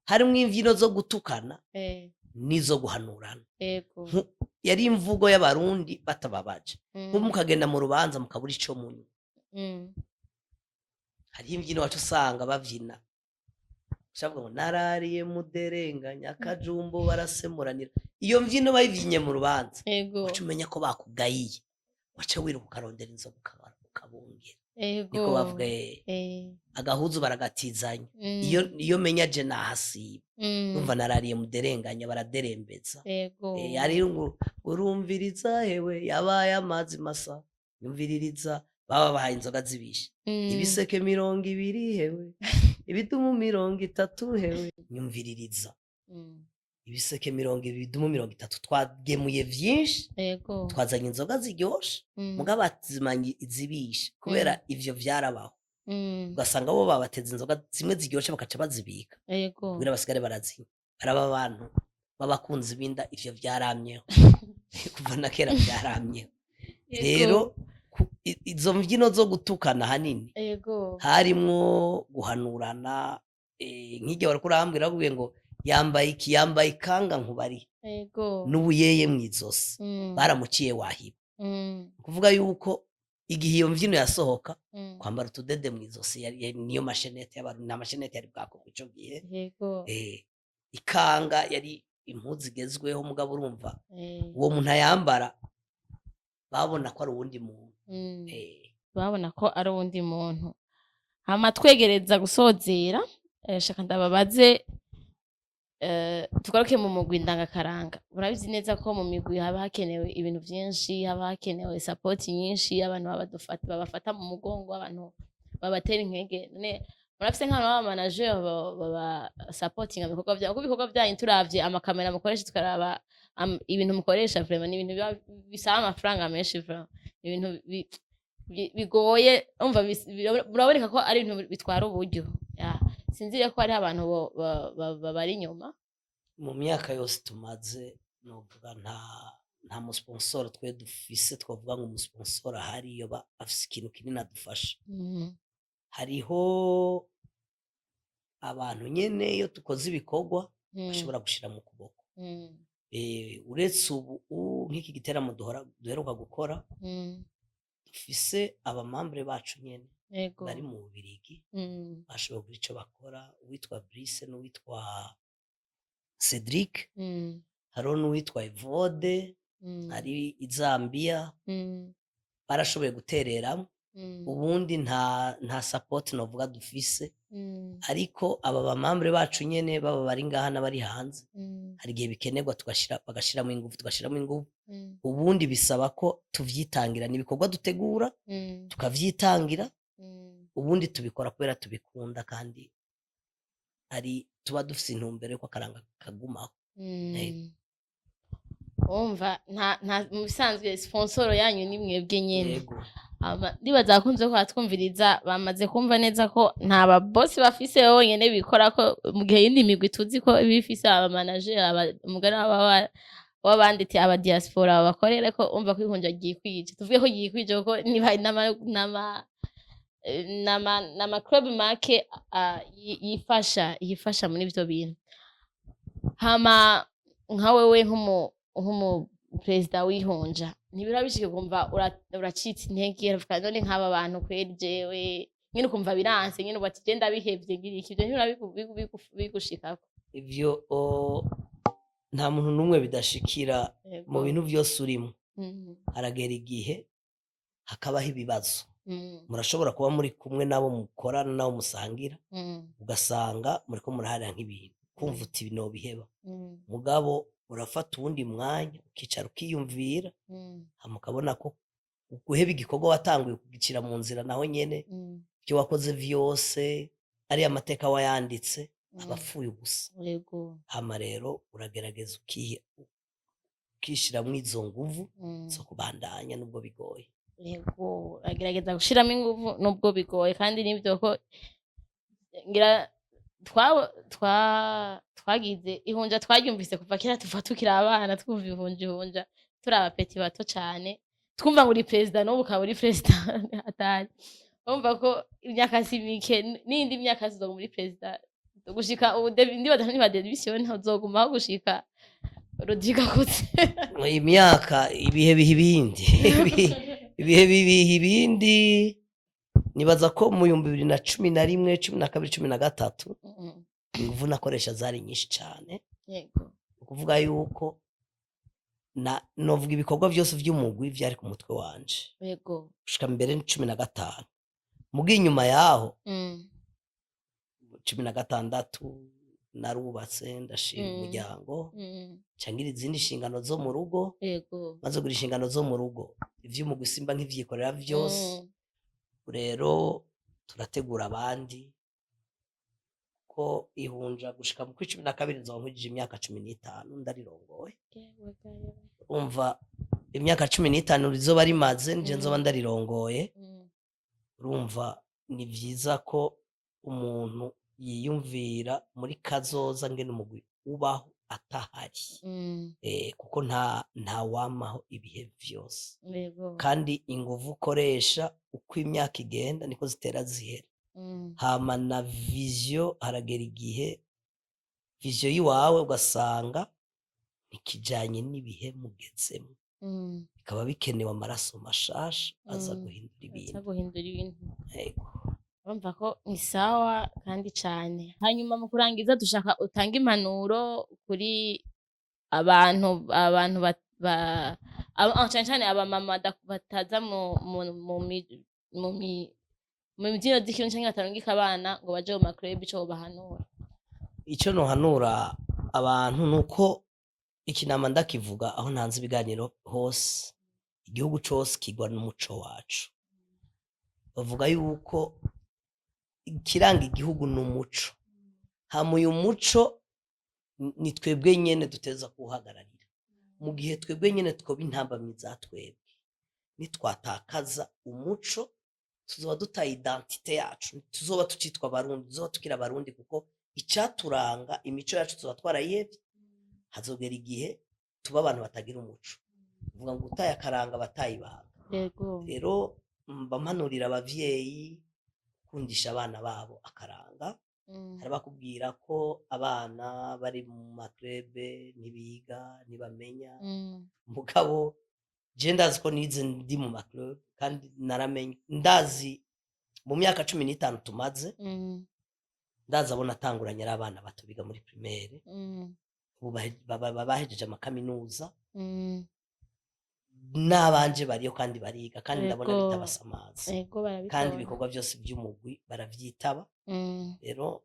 harimwo imvyino zo gutukana nizo guhanurana yari imvugo y'abarundi batababaje nko mukagenda mu rubanza mukabura ico munyu hari imvyino wacu usanga bavyina shavuga ngo narariye muderenganya akajumbo barasemuranira iyo mvyino bayivyinye mu rubanza wacu umenya ko bakugayiye waca wiruka ukarondera inzoga ukabungira niko bavuga agahuzu baragatizanya iyo menya je nahasiba numva narariye muderenganya baraderembeza ari ngo urumviriza hewe yabaye amazi masa yumviririza baba bahaye inzoga zibishe ibiseke 200 hewe ibidumu 30 hewe nyumviririza ibiseke 200 ibidumu 30 twagemuye vyinshi twazanye inzoga ziryoshe mugabo bazimanye izibishe kubera ivyo vyarabaho ugasanga bo babateza inzoga zimwe ziryoshe bakaca bazibika kugira basigare barazinywa araba abantu babakunzi binda ivyo vyaramyeho kuva na kera vyaramyeho rero izo mbyino zo gutukana hanini harimwo guhanurana, nk'igihe wariko urahambwira bakubwiye ngo yambaye iki, yambaye ikanga nkubari n'ubuyeye mw'izosi, baramuciye wahiba. Kuvuga yuko igihe iyo mbyino yasohoka kwambara utudede mw'izosi niyo mashenete y'abarundi, nta mashenete yari bwakorwa ico gihe. Ikanga yari impuzu igezweho, mugabo urumva uwo muntu ayambara babona ko ari uwundi muntu. Babona ko ari uwundi muntu. Hama twegereza gusozera, shaka ndababaze tugaruke mu mugwi ndangakaranga. Murabizi neza ko mu migwi haba hakenewe ibintu vyinshi, haba hakenewe support nyinshi, abantu babafata mu mugongo, abantu babatera intege. Murafise nk'abantu baba manager baba supporting ibikorwa vyawe, kuko ibikorwa vyanyu turavye amakamera mukoresha, tukaraba ibintu mukoresha, vraiment ni ibintu bisaba amafaranga menshi, vraiment ibintu bigoye, umva muraboneka ko ari ibintu bitwara uburyo. Sinzire ko hari abantu bari inyuma. Mu myaka yose tumaze novuga nta musponsor twe dufise twavuga ngo umusponsor ahari iyo afise ikintu kinini adufasha. Hariho abantu nyene iyo tukoze ibikorwa bashobora gushira mu kuboko. Uretse ubu nk'iki giteramo duheruka gukora, dufise abamambure bacu nyene bari mu Bubirigi bashoboye kugira ico bakora, uwitwa Brice n'uwitwa Cedric, hariho n'uwitwa Evode ari i Zambia, barashoboye gutereramo. Ubundi nta support novuga dufise, ariko aba bamambure bacu nyene baba bari ngaha n'abari hanze, hari igihe bikenerwa bagashiramo inguvu. Ubundi bisaba ko tuvyitangira, n'ibikorwa dutegura tukavyitangira, ubundi tubikora kubera tubikunda, kandi ari tuba dufise intumbero yuko akaranga kagumaho. Umva nta mubisanzwe sponsor yanyu ni mwebwe nyene. Ndibaza bakunze ko batwumviriza bamaze kumva neza ko nta ba boss bafise bonyene bikora ko, mu gihe yindi migwi tuzi ko bifise aba manager, umugana w'abandi aba diaspora bakorere ko, umva ko ihunja gikwije. Tuvuge ko gikwije kuko niba nama club market yifasha muri ivyo bintu. Hama nka wewe nk'umu president w'ihunja, ntibirabishike kumva uracitse intege, uravuga none nk'aba bantu kweri jewe nyine ukumva biranse, nyine ubati je ndabihevye ngira iki, ivyo ntibigushikako? Ivyo nta muntu n'umwe bidashikira mu bintu vyose urimo. Haragera igihe hakabaho ibibazo, murashobora kuba muri kumwe nabo mukorana, nabo musangira, ugasanga muriko muraharira nk'ibintu, kumva uti nobiheba, mugabo urafata uwundi mwanya ukicara ukiyumvira, hama ukabona ko guheba igikorwa watanguye kugicira mu nzira, naho nyene ivyo wakoze vyose ari amateka wayanditse abapfuye ubusa. Hama rero uragerageza ukishiramwo izo nguvu zo kubandanya nubwo bigoye. Uragerageza gushiramo inguvu nubwo bigoye, kandi nivyo ko ngira twagize ihunja, twaryumvise kuva kera tuva tukiri abana, twumva ihunja turi abapeti bato cane, twumva ngo uri president n'ubu ukaba uri president atari. Urumva ko imyaka si mike, n'indi myaka zizoga muri president gushika ubu ndibaza niba demission uzogumaho gushika Rodiga kutse. Imyaka ibihe biha ibindi, nibaza ko mu 2011, 12, 13 inguvu nakoresha zari nyinshi cane. Ukuvuga yuko novuga ibikorwa vyose vy'umugwi vyari ku mutwe wanje gushika mbere 15, mugi inyuma yaho 16 narubatse ndashima umuryango, cangira izindi nshingano zo mu rugo, maze gura inshingano zo mu rugo ivy'umugwi simba nk'ivyikorera vyose. Rero turategura abandi ko ihunja gushika mu 12 nzonkwije imyaka 15 ndarirongoye. Umva imyaka 15 rizoba rimaze nje nzoba ndarirongoye. Urumva ni vyiza ko umuntu yiyumvira muri kazoza ngene umugwi ubaho atahari kuko nta wamaho ibihe vyose kandi inguvu ukoresha uko imyaka igenda niko zitera zihera hama na vision haragera igihe vision yiwawe ugasanga nikijanye n'ibihe mugezemo bikaba bikenewe amaraso mashasha aza guhindura ibintu urumva ko ni sawa kandi cyane. Hanyuma mu kurangiza dushaka utanga impanuro kuri abantu cyane abamama bataza mu mibyino z'ikintu cyangwa batarungika abana ngo baje mu makrebe, ico bahanura? Ico nohanura abantu nuko ikinama ndakivuga aho ntanze ibiganiro hose, igihugu cose kigwa n'umuco wacu. Bavuga yuko ikiranga igihugu n'umuco, hama uyu muco ni twebwe nyene duteza kuwuhagararira. Mu gihe twebwe nyene twoba intambamyi za twebwe, nitwatakaza umuco tuzoba dutaye identite yacu, tuzoba tucitwa abarundi, tuzoba tukira abarundi kuko icaturanga imico yacu tuzoba twarayihevye. Hazogera igihe tuba abantu batagira umuco, uvuga ngo utaye akaranga bataye ibanga. Rero mbanurira abavyeyi kundisha abana babo akaranga. Harabakubwira ko abana bari mu makrebe ntibiga ntibamenya, mugabo je ndazi ko nize ndi mu makrebe kandi naramenye, ndazi mu myaka 15 tumaze, ndazi abo natanguranye ari abana bato biga muri primaire, ubu bahejeje amakaminuza, n'abanje bariyo kandi bariga kandi ndabona bitabasamaza, kandi ibikorwa byose by'umugwi baravyitaba. Rero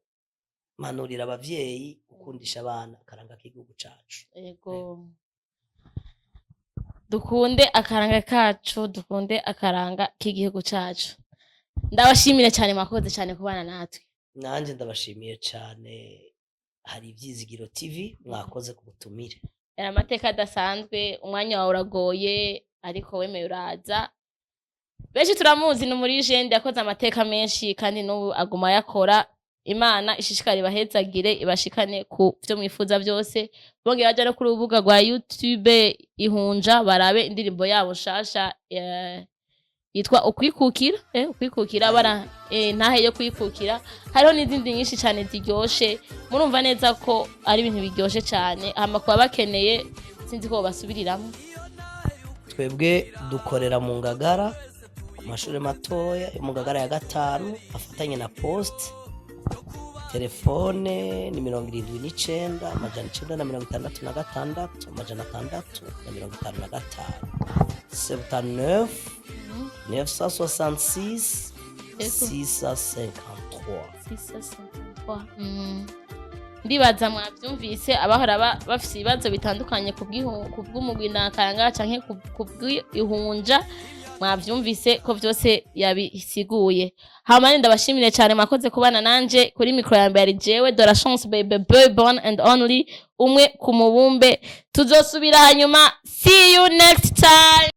manurira abavyeyi gukundisha abana akaranga k'igihugu cacu. Dukunde akaranga kacu, dukunde akaranga k'igihugu cacu. Ndabashimire cyane, mwakoze cyane kubana natwe. Nanje ndabashimiye cyane. Hari Ivyizigiro TV, mwakoze kubutumire. Era amateka adasanzwe, umwanya wawe uragoye ariko wemeye uraza. Benshi turamuzi no muri Jende, yakoze amateka menshi kandi n'ubu aguma yakora. Imana ishishikari bahezagire, ibashikane ku byo mwifuza byose. Bonge baje no ku rubuga rwa YouTube Ihunja barabe indirimbo yabo shasha yitwa Ukwikukira, ukwikukira bara ntahe yo kwikukira. Hariho n'izindi nyinshi cyane ziryoshe, murumva neza ko ari ibintu biryoshe cyane. Hama kuba bakeneye sinzi ko basubiriramwe. Twebwe dukorera mu Ngagara ku mashuri matoya mu Ngagara ya 5 afatanye na Post. Telefone ni 79 amajana 966 amajana 655 79 966 653. Ndibaza mwavyumvise abahora bafite ibibazo bitandukanye kubw'umugwi nakaranga canke kubw'ihunja, mwavyumvise ko byose yabisiguye. Hama ndabashimire cyane mwakoze kubana nanje kuri micro ya mbere jewe de la chance baby boy born and only umwe ku mubumbe. Tuzosubira hanyuma, see you next time.